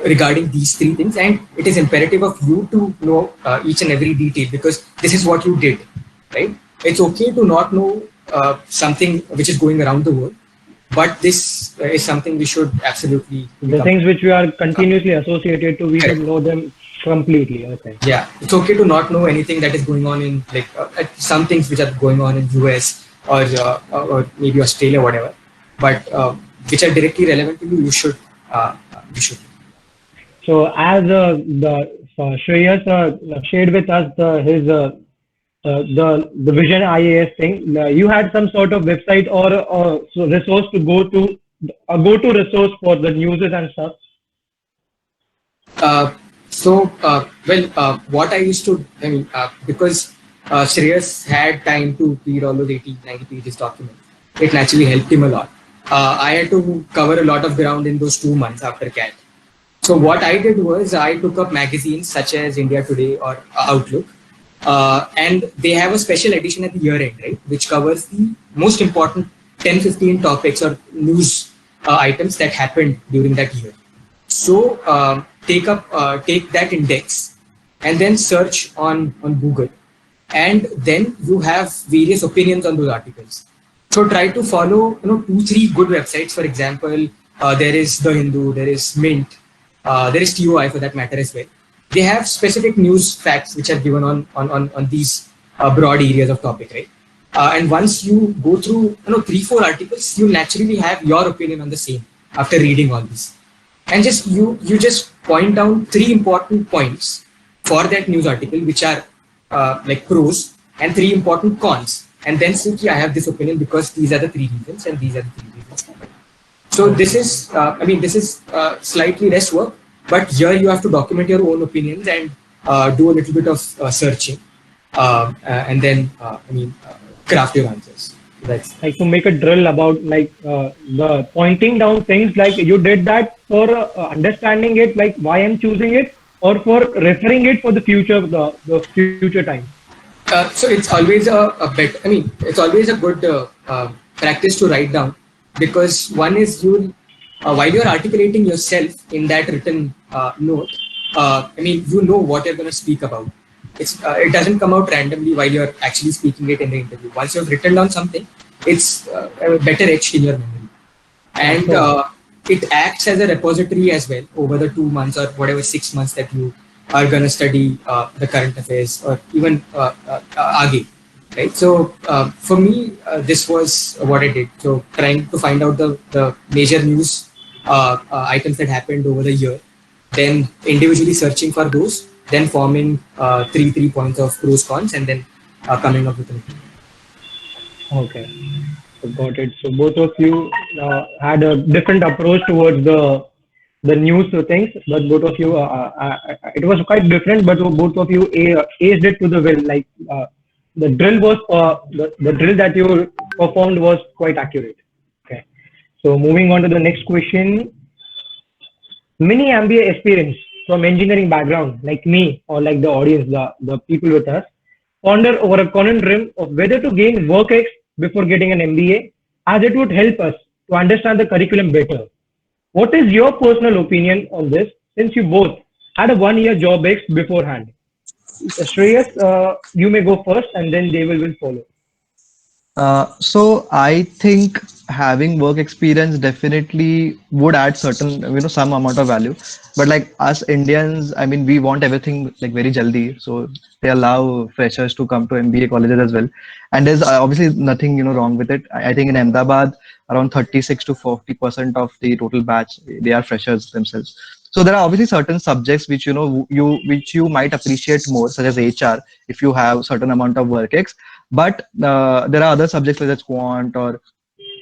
regarding these three things, and it is imperative of you to know each and every detail, because this is what you did, right? It's okay to not know something which is going around the world, but this is something we should absolutely The things which we are continuously associated to, we should know them completely. Okay. Yeah, it's okay to not know anything that is going on in like some things which are going on in US or maybe Australia, whatever, but which are directly relevant to you. You should. So as Shreyas shared with us the Vision IAS thing, you had some sort of website or resource to go to, a go-to resource for the news and stuff. What I used to, because Shreyas had time to read all those 80, 90 pages documents, it naturally helped him a lot. I had to cover a lot of ground in those 2 months after CAT. So what I did was I took up magazines such as India Today or Outlook, and they have a special edition at the year end, right, which covers the most important 10, 15 topics or news items that happened during that year. So take that index and then search on Google, and then you have various opinions on those articles. So try to follow 2-3 good websites. For example, there is The Hindu, there is Mint, there is TOI for that matter as well. They have specific news facts which are given on these broad areas of topic, right? And once you go through 3-4 articles, you naturally have your opinion on the same after reading all these. And just you just point down 3 important points for that news article, which are like pros, and 3 important cons, and then say, I have this opinion because these are the 3 reasons and these are the 3 reasons. So this is slightly less work, but here you have to document your own opinions and do a little bit of searching, and then craft your answers. That's like to make a drill about the pointing down things, like you did that for understanding it, like why I'm choosing it, or for referring it for the future, the future time. So it's always it's always a good practice to write down, because one is while you're articulating yourself in that written note, you know what you're going to speak about. It doesn't come out randomly while you're actually speaking it in the interview. Once you've written down something, it's better etched in your memory, and it acts as a repository as well over the 2 months or whatever 6 months that you are going to study the current affairs or even AGE, right? So for me, this was what I did. So trying to find out the major news items that happened over the year, then individually searching for those, then forming 3 points of pros, cons, and then coming up with an opinion. Okay, so got it. So both of you had a different approach towards the news things, but both of you it was quite different, but both of you aced it to the will. Like the drill was the drill that you performed was quite accurate. Okay, so moving on to the next question. Many MBA aspirants from engineering background, like me or like the audience, the people with us, ponder over a conundrum of whether to gain work X before getting an MBA, as it would help us to understand the curriculum better. What is your personal opinion on this, since you both had a 1-year job X beforehand? Shreyas, you may go first, and then Deval will follow. So I think having work experience definitely would add certain, some amount of value. But like us Indians, we want everything like very jaldi. So they allow freshers to come to MBA colleges as well. And there's obviously nothing, wrong with it. I think in Ahmedabad, around 36 to 40% of the total batch, they are freshers themselves. So there are obviously certain subjects which, which you might appreciate more, such as HR, if you have certain amount of work ex. But there are other subjects such as quant or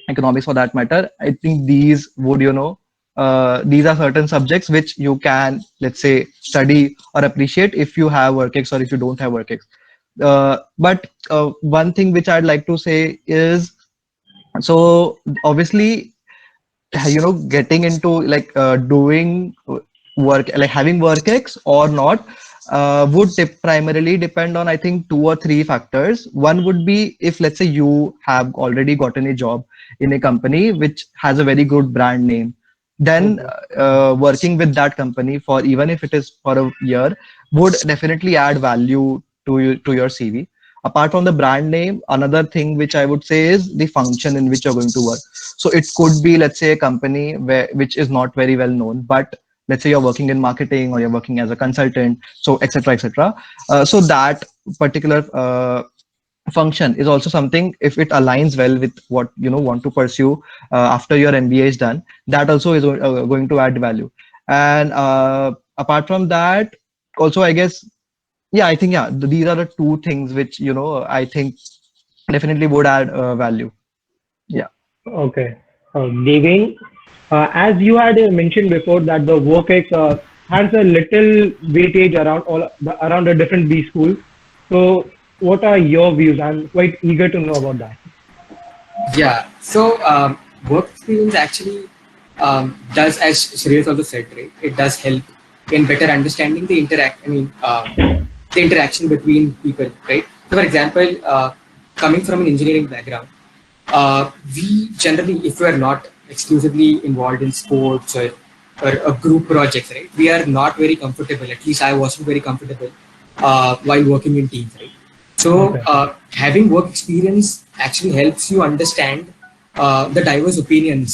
economics for that matter. I think these would, these are certain subjects which you can, let's say, study or appreciate if you have work-ex or if you don't have work-ex. But one thing which I'd like to say is, so obviously, getting into like doing work, like having WorkX or not, would primarily depend on, I think, two or three factors. One would be if, let's say, you have already gotten a job in a company which has a very good brand name, then Okay. working with that company for even if it is for a year would definitely add value to your CV. Apart from the brand name, another thing which I would say is the function in which you're going to work. So it could be, let's say, a company which is not very well known, but let's say you're working in marketing or you're working as a consultant, so etc etc. So that particular function is also something, if it aligns well with what you know want to pursue after your MBA is done, that also is going to add value. And apart from that, also I guess, yeah, I think, yeah, these are the two things which I think definitely would add value. Yeah. Okay. Devin, as you had mentioned before that the WorkX has a little weightage around the different B schools. So, what are your views? I'm quite eager to know about that. Yeah. So work experience actually does, as Shreyas also said, right? It does help in better understanding the the interaction between people, right? So, for example, coming from an engineering background, we generally, if we are not exclusively involved in sports or a group projects, right? We are not very comfortable. At least I wasn't very comfortable while working in teams, right? So Okay. having work experience actually helps you understand the diverse opinion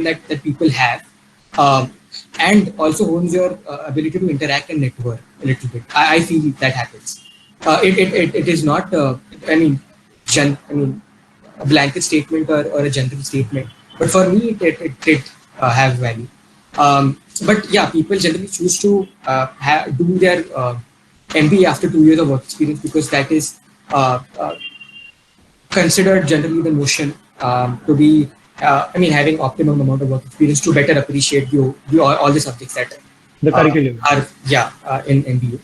that people have, um, and also hones your ability to interact and network a little bit. I feel that happens. It is not, I mean, I mean, a blanket statement or a general statement, but for me, it did have value. But yeah, people generally choose to do their MBA after 2 years of work experience because that is considered generally the notion to be, having optimum amount of work experience to better appreciate all the subjects that The curriculum. are in MBA.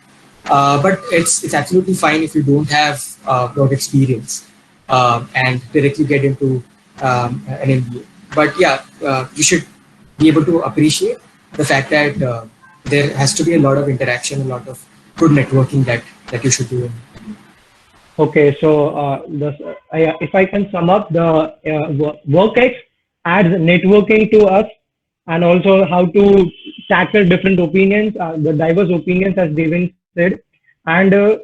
But it's absolutely fine if you don't have work experience and directly get into an MBA. But yeah, you should be able to appreciate the fact that there has to be a lot of interaction, a lot of good networking that you should do. Okay, so if I can sum up, the WorkX adds networking to us and also how to tackle different opinions, the diverse opinions, as Devin said. And the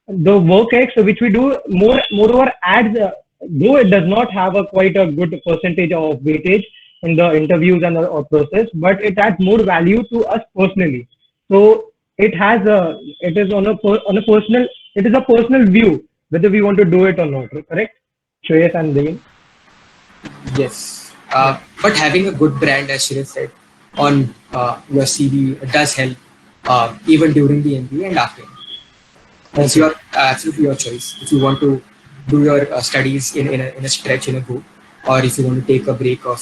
WorkX, which we do, moreover adds, though it does not have a quite a good percentage of weightage in the interviews and the process, but it adds more value to us personally. So it is on a personal, it is a personal view whether we want to do it or not, correct? Shreyas and Devin. Yes. Yeah. But having a good brand, as Shirin said, on your CV does help even during the MBA and after. It's Okay. your absolutely your choice. If you want to do your studies in a stretch, in a go, or if you want to take a break of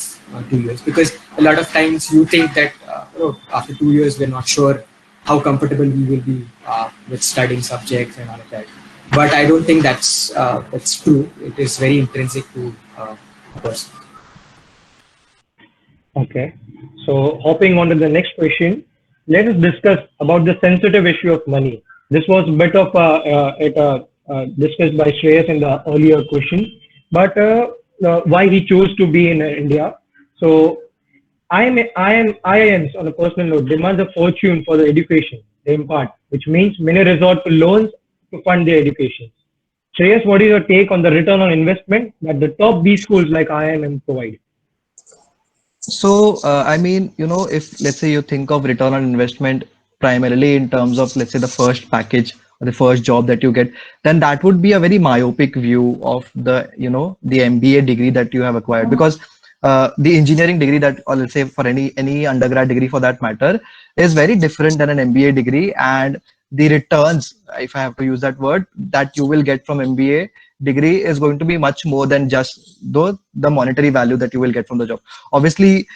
2 years. Because a lot of times you think that after 2 years, we're not sure how comfortable we will be with studying subjects and all of that. But I don't think that's true. It is very intrinsic to a person. Okay. So hopping on to the next question, let us discuss about the sensitive issue of money. This was a bit of discussed by Shreyas in the earlier question, but why he chose to be in India. So IIMs on a personal note demands a fortune for the education they impart, which means many resort to loans to fund their education. Shreyas, what is your take on the return on investment that the top B schools like IIM provide? So, if let's say you think of return on investment primarily in terms of, let's say, the first package or the first job that you get, then that would be a very myopic view of the MBA degree that you have acquired. Because the engineering degree that, or let's say for any undergrad degree for that matter, is very different than an MBA degree. And the returns, if I have to use that word, that you will get from MBA degree is going to be much more than just the monetary value that you will get from the job. Obviously,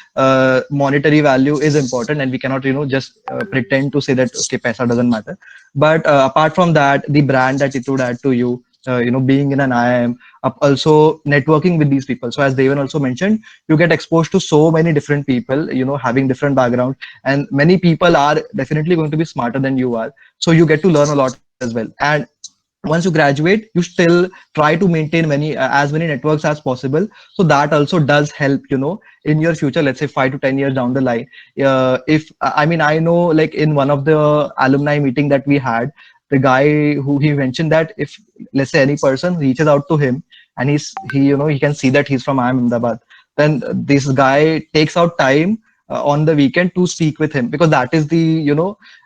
monetary value is important, and we cannot just pretend to say that okay, paisa doesn't matter. But apart from that, the brand that it would add to you, being in an IIM, also networking with these people. So as Devan also mentioned, you get exposed to so many different people, having different backgrounds, and many people are definitely going to be smarter than you are. So you get to learn a lot as well. And once you graduate, you still try to maintain as many networks as possible. So that also does help, in your future, let's say 5 to 10 years down the line. If I mean, I know, like in one of the alumni meeting that we had, the guy who he mentioned that if, let's say, any person reaches out to him and he can see that he's from IIM Ahmedabad, then this guy takes out time on the weekend to speak with him, because that is the,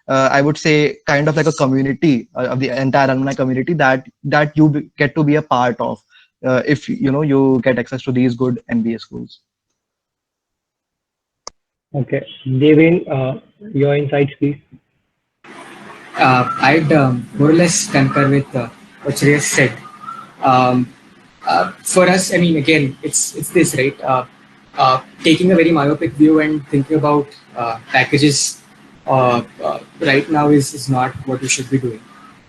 I would say, kind of like a community of the entire alumni community that get to be a part of, if you get access to these good MBA schools. Okay, Devin, your insights, please. I'd more or less concur with what Shreyas said. Um, for us, I mean, again, it's this, right? Taking a very myopic view and thinking about packages right now is not what you should be doing.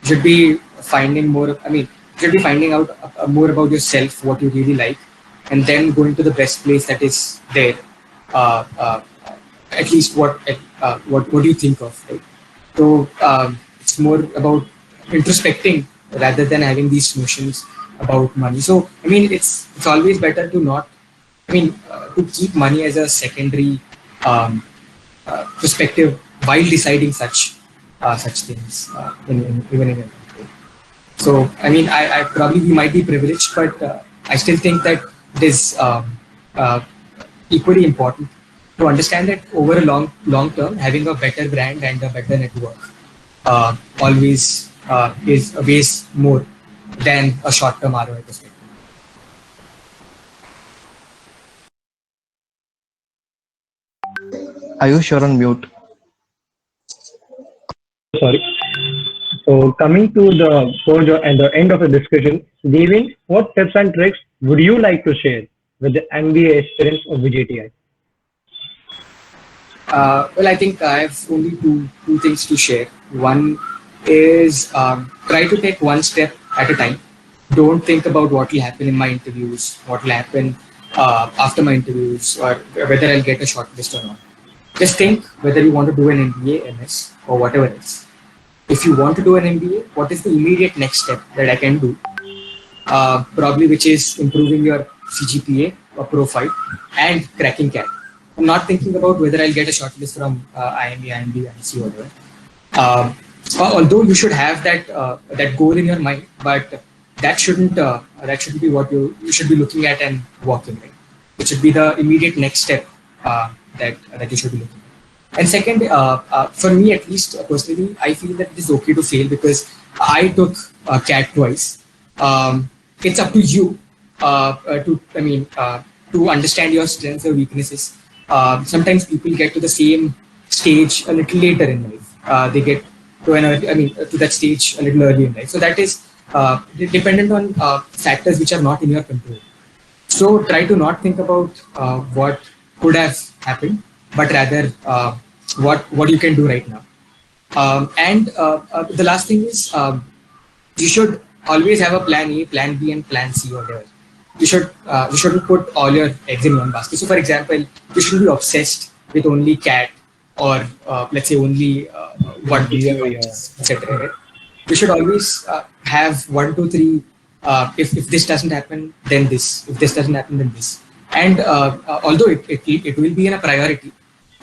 You should be finding more. I mean, you should be finding out more about yourself, what you really like, and then going to the best place that is there. Uh, uh, at least what do you think of, right? So it's more about introspecting rather than having these notions about money. So I mean, it's always better to not. I mean, to keep money as a secondary perspective while deciding such things even in a country. So I mean, I probably we might be privileged, but I still think that it is uh, equally important to understand that over a long term, having a better brand and a better network always is weighs more than a short term ROI perspective. Are you sure on mute? Sorry. So coming to the verge and the end of the discussion, Devin, what tips and tricks would you like to share with the MBA aspirants of VJTI? Well, I think I have only two things to share. One is try to take one step at a time. Don't think about what will happen in my interviews, what will happen after my interviews, or whether I'll get a shortlist or not. Just think whether you want to do an MBA, MS, or whatever else. If you want to do an MBA, what is the immediate next step that I can do? Probably which is improving your CGPA or profile and cracking CAT. I'm not thinking about whether I'll get a shortlist from IMB, IMB, IMC, or whatever. Although you should have that goal in your mind, but that shouldn't be what you should be looking at and walking, right? It should be the immediate next step that you should be looking at. And second, for me at least personally, I feel that it is okay to fail because I took CAT twice. It's up to you to understand your strengths or weaknesses. Sometimes people get to the same stage a little later in life. They get to that stage a little early in life. So that is dependent on factors which are not in your control. So try to not think about what could have happened, but rather what you can do right now. And the last thing is you should always have a plan A, plan B, and plan C or whatever. You shouldn't put all your eggs in one basket. So, for example, you shouldn't be obsessed with only CAT or let's say only one, two, three, etc. Right? You should always have 1, 2, 3. If this doesn't happen, then this. If this doesn't happen, then this. And although it will be in a priority,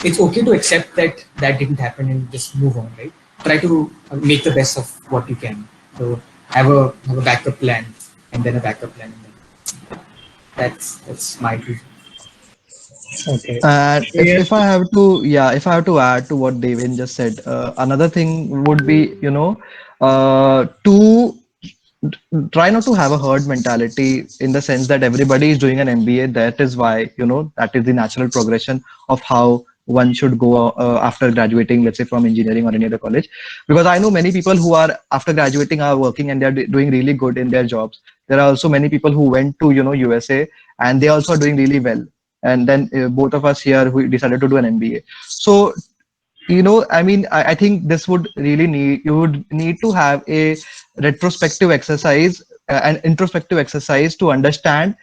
it's okay to accept that didn't happen and just move on, right? Try to make the best of what you can. So have a backup plan and then a backup plan. And then that's my view. Okay. And Yes. if if I have to add to what Devin just said, another thing would be, to try not to have a herd mentality, in the sense that everybody is doing an MBA. That is why, that is the natural progression of how one should go after graduating, let's say from engineering or any other college. Because I know many people who are after graduating are working and they're doing really good in their jobs. There are also many people who went to, USA, and they also are doing really well. And then both of us here who decided to do an MBA. So, I think this would really you would need to have a retrospective exercise an introspective exercise to understand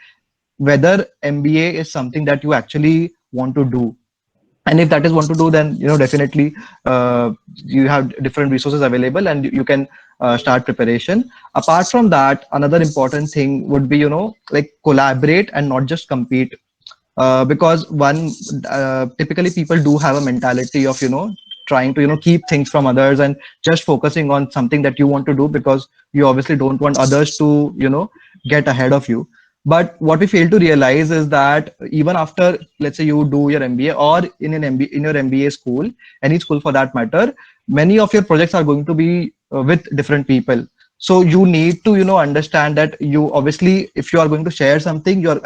whether MBA is something that you actually want to do. And if that is want to do, then definitely you have different resources available, and you can start preparation. Apart from that, another important thing would be like collaborate and not just compete, because one typically people do have a mentality of trying to keep things from others and just focusing on something that you want to do, because you obviously don't want others to get ahead of you. But what we fail to realize is that even after, let's say, you do your MBA, or in an MBA, in your MBA school, any school for that matter, many of your projects are going to be with different people. So you need to understand that you obviously, if you are going to share something, you're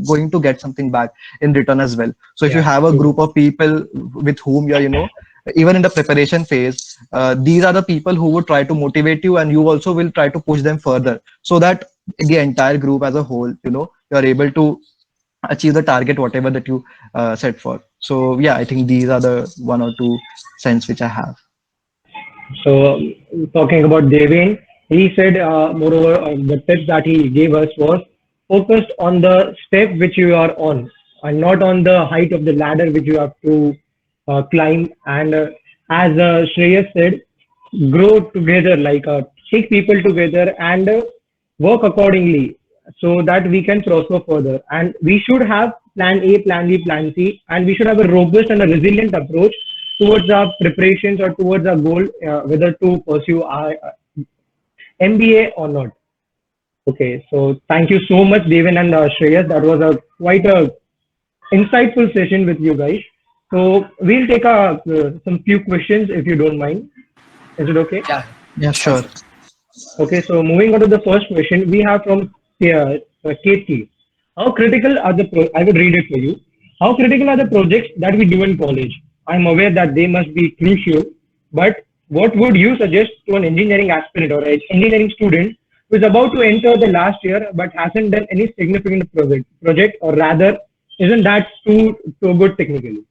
going to get something back in return as well. So if you Yeah, have a true. group of people with whom you're even in the preparation phase, these are the people who would try to motivate you, and you also will try to push them further, so that the entire group as a whole, you're able to achieve the target whatever that you set for. So yeah, I think these are the one or two sense which I have. So, talking about Devin, he said, moreover, the tips that he gave us was focused on the step which you are on, and not on the height of the ladder which you have to climb. And as Shreyas said, grow together, like take people together and work accordingly, so that we can prosper further. And we should have plan A, plan B, plan C, and we should have a robust and a resilient approach towards our preparations or towards our goal, whether to pursue our MBA or not. Okay, so thank you so much, Devin and Shreyas. That was a quite a insightful session with you guys. So we'll take some few questions if you don't mind. Is it okay? Yeah, Yeah, sure, sure. sure. Okay, so moving on to the first question, we have from Katie. How critical are I will read it for you. How critical are the projects that we do in college? I'm aware that they must be crucial, but what would you suggest to an engineering aspirant or an engineering student who is about to enter the last year but hasn't done any significant project, or rather, isn't that too good technically?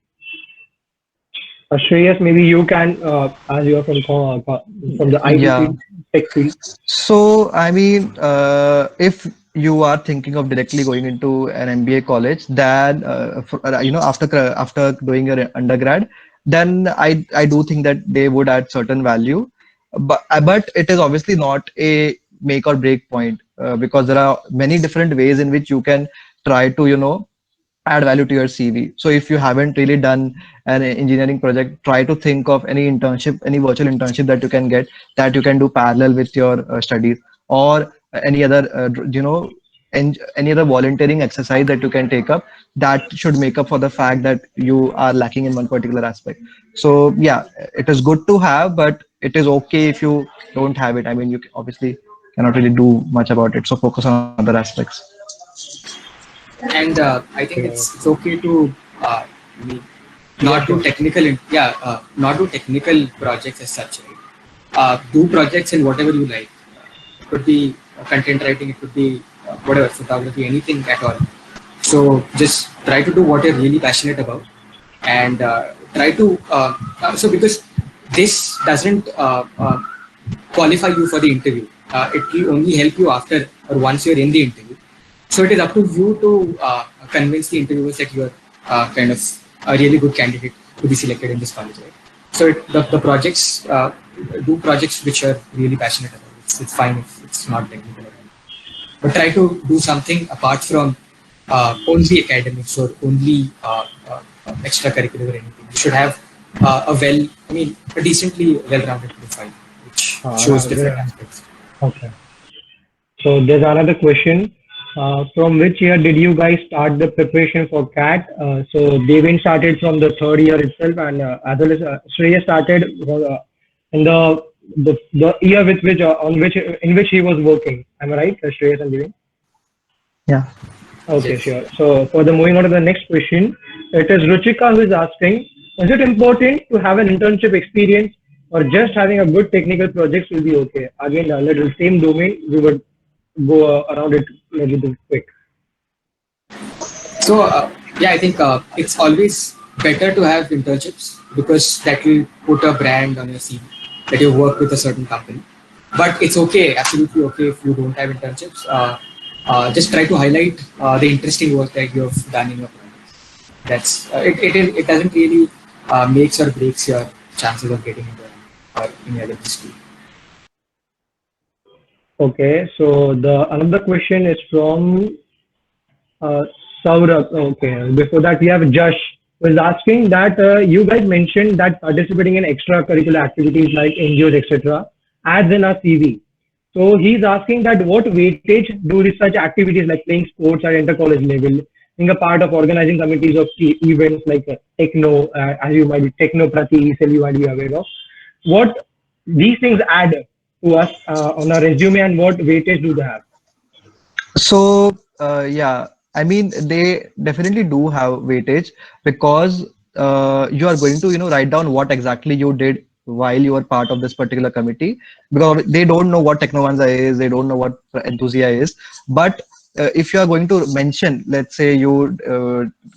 Shreyas, maybe you can, as you are from the IT Yeah. field, tech field. So, I mean, if you are thinking of directly going into an MBA college, then after doing your undergrad, then I do think that they would add certain value, but it is obviously not a make or break point, because there are many different ways in which you can try to add value to your CV. So if you haven't really done an engineering project, try to think of any internship, any virtual internship that you can get, that you can do parallel with your studies, or any other, any other volunteering exercise that you can take up, that should make up for the fact that you are lacking in one particular aspect. So yeah, it is good to have, but it is okay if you don't have it. I mean, obviously cannot really do much about it. So focus on other aspects. And I think Okay. it's okay to I mean, Yeah, not do sure. technical, not do technical projects as such. Right? Do projects in whatever you like. It could be content writing, it could be whatever, photography, anything at all. So just try to do what you're really passionate about, and try to so because this doesn't qualify you for the interview. It will only help you after or once you're in the interview. So it is up to you to convince the interviewers that you're kind of a really good candidate to be selected in this college. Right? So the projects, do projects which you're really passionate about. It's fine if it's not technical, but try to do something apart from only academics or only extracurricular or anything. You should have a decently well-rounded profile, which shows different Yeah. aspects. Okay. So there's another question. From which year did you guys start the preparation for CAT? So Devin started from the third year itself, and as well as Shreya started in the year with which on which in which he was working. Am I right, Shreya and Devin? Yeah. Okay, Yes. sure. So for the moving on to the next question, it is Ruchika who is asking: is it important to have an internship experience, or just having a good technical projects will be okay? Again, a little same domain, we would go around it a little bit quick. So I think it's always better to have internships because that will put a brand on your CV that you work with a certain company. but it's okay, absolutely okay if you don't have internships. Just try to highlight the interesting work that you have done in your projects. It doesn't really makes or breaks your chances of getting into or any other industry. Okay, so the another question is from uh, Saurabh. Okay, before that we have Josh was asking that you guys mentioned that participating in extracurricular activities like NGOs, etc., adds in our CV. So he's asking that what weightage do such activities like playing sports at inter-college level, being a part of organizing committees of events like Techno, as you might be Techno Prati, ESL, you might be aware of. What these things add to us on our resume and what weightage do they have? So, yeah, I mean, they definitely do have weightage because you are going to, write down what exactly you did while you were part of this particular committee because they don't know what Technovanza is, they don't know what Enthusia is. But if you are going to mention, let's say you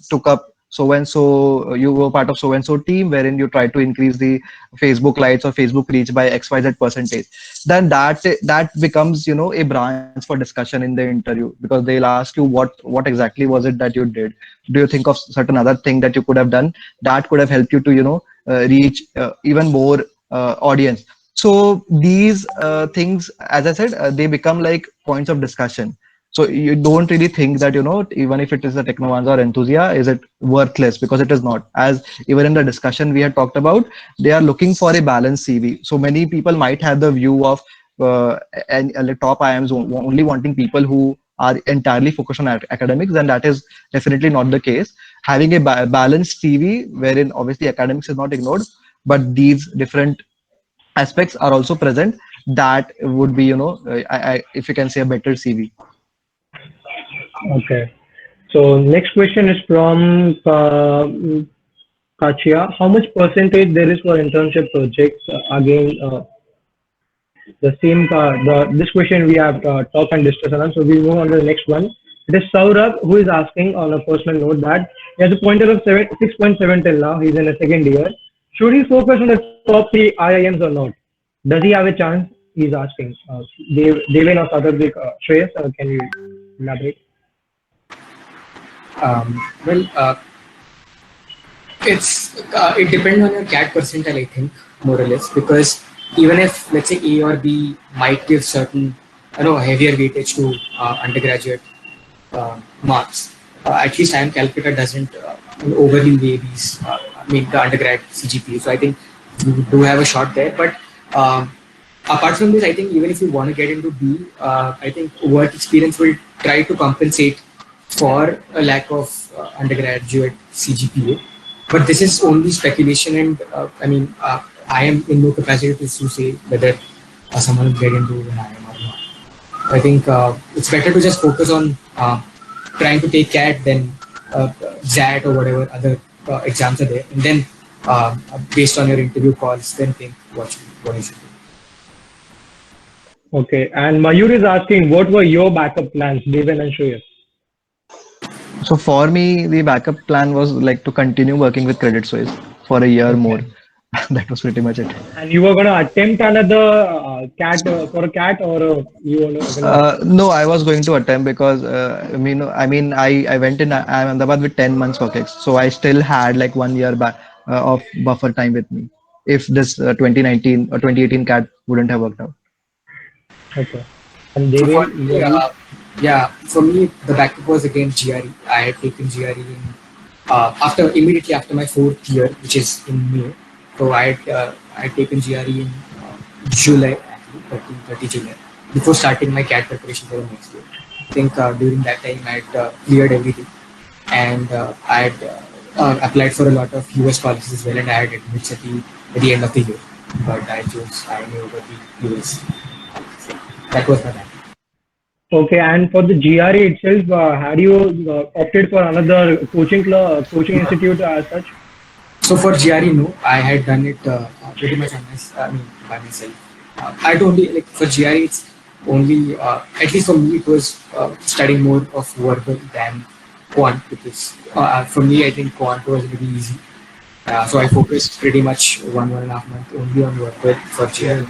took up so and so, you were part of so and so team wherein you try to increase the Facebook likes or Facebook reach by XYZ percentage, then that becomes a branch for discussion in the interview because they'll ask you what exactly was it that you did. Do you think of certain other thing that you could have done that could have helped you to reach even more audience. So these things, as I said, they become like points of discussion. So you don't really think that even if it is a Technovanza or Enthusia, is it worthless, because it is not. As even in the discussion we had talked about, they are looking for a balanced CV. So many people might have the view of and the top IIMs only wanting people who are entirely focused on academics, and that is definitely not the case. Having a balanced CV wherein obviously academics is not ignored, but these different aspects are also present, that would be if you can say, a better CV. Okay. So next question is from Kachia. How much percentage there is for internship projects? Again, the same. This question we have talked and discussed on. So we move on to the next one. It is Saurabh who is asking on a personal note that he has a pointer of 6.7 till now. He's in a second year. Should he focus on the top three IIMs or not? Does he have a chance? He's asking. Devin or Saurabh, Shreyas, can you elaborate? Well, it depends on your CAT percentile, I think, more or less, because even if let's say A or B might give certain heavier weightage to undergraduate marks, at least IIM Calcutta doesn't overly weigh these. The undergrad CGPA. So I think you do have a shot there, but. Apart from this, I think even if you want to get into B, I think work experience will try to compensate for a lack of undergraduate CGPA. But this is only speculation, and I am in no capacity to say whether someone will get into an IIM or not. I think it's better to just focus on trying to take CAT than XAT or whatever other exams are there, and then based on your interview calls, then think what you should do. Okay, and Mayur is asking, what were your backup plans, Devin and Shreyas? So for me, the backup plan was like to continue working with Credit Suisse for a year more. Okay. That was pretty much it. And you were going to attempt another CAT for a CAT, or you were gonna... No, I was going to attempt because I went in Ahmedabad with 10 months OKEX, so I still had like 1 year back of buffer time with me. If this 2019 or 2018 CAT wouldn't have worked out. Okay. And So for Devin, me, for me, the backup was again GRE. I had taken GRE in immediately after my fourth year, which is in May. So I had taken GRE in July, actually, 30 July, before starting my CAT preparation for the next year. I think during that time I had cleared everything, and I had applied for a lot of US colleges as well, and I had admitted at the end of the year. But I chose IMA over the US. So that was my backup. okay, and for the GRE itself, had you opted for another coaching institute as such? So for GRE, no, I had done it pretty much by myself. I'd only like for GRE, it's only at least for me, it was studying more of verbal than quant, because for me, I think quant was really easy. So I focused pretty much 1.5 months only on verbal for GRE.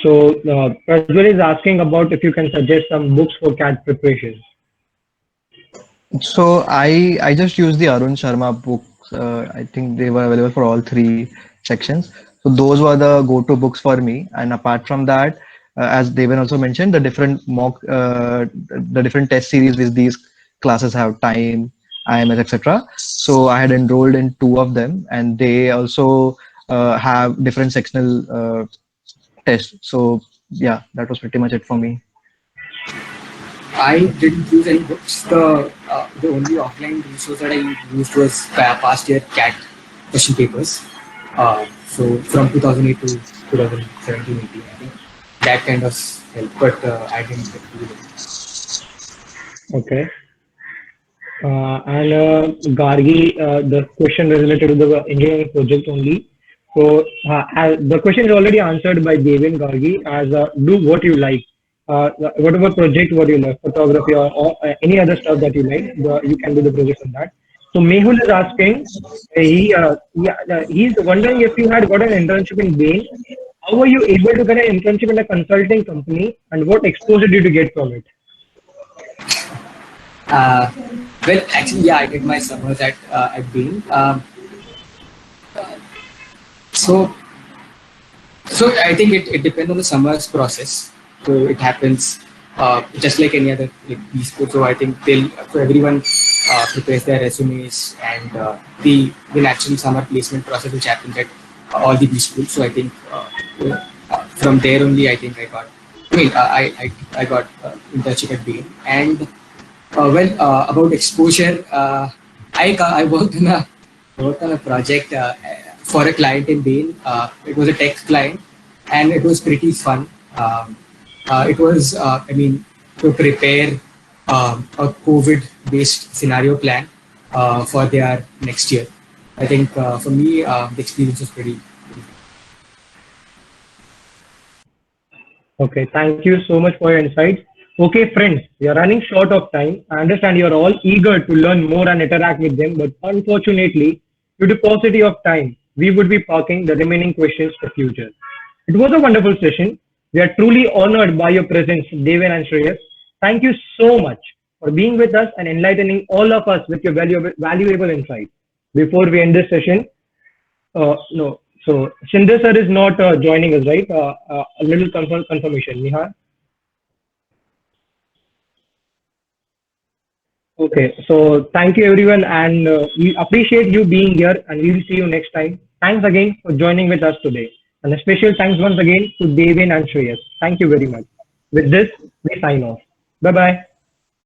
So Prajwal is asking about if you can suggest some books for CAT preparation. So I just used the Arun Sharma books. I think they were available for all three sections. So those were the go-to books for me. And apart from that, as Devan also mentioned, the different test series which these classes have, time, IMS, etc. So I had enrolled in two of them, and they also have different sectional tests. So yeah, that was pretty much it for me. I didn't use any books. The only offline resource that I used was past year CAT question papers. So from 2008 to 2017, 18, I think that kind of helped. But I didn't do it. Okay. Gargi, the question is related to the engineering project only. So the question is already answered by Devin Gargi as do what you like. Whatever project what you like, photography or any other stuff that you like, you can do the project on that. So Mehul is asking, he's wondering if you had got an internship in Bain, how were you able to get an internship in a consulting company and what exposure did you get from it? Uh, well, actually, yeah, I did my summers at Bain. So So I think it depends on the summer's process. So it happens just like any other like B-sport. So I think so everyone prepares their resumes and the natural summer placement process which happens at all the B schools. So I think from there only I think I got internship at Bain. And about exposure, I worked on a project for a client in Bain. It was a tech client, and it was pretty fun. It was, to prepare a COVID-based scenario plan for their next year. I think for me, the experience was pretty. Okay, thank you so much for your insights. Okay, friends, we are running short of time. I understand you are all eager to learn more and interact with them, but unfortunately, due to paucity of time, we would be parking the remaining questions for future. It was a wonderful session. We are truly honored by your presence, Devin and Shreyas. Thank you so much for being with us and enlightening all of us with your valuable insights. Before we end this session, no. So Shinder sir is not joining us, right? A little confirmation, Nihar. Okay. So thank you everyone, and we appreciate you being here, and we will see you next time. Thanks again for joining with us today, and a special thanks once again to Devin and Shreyas. Thank you very much. With this, we sign off. Bye bye.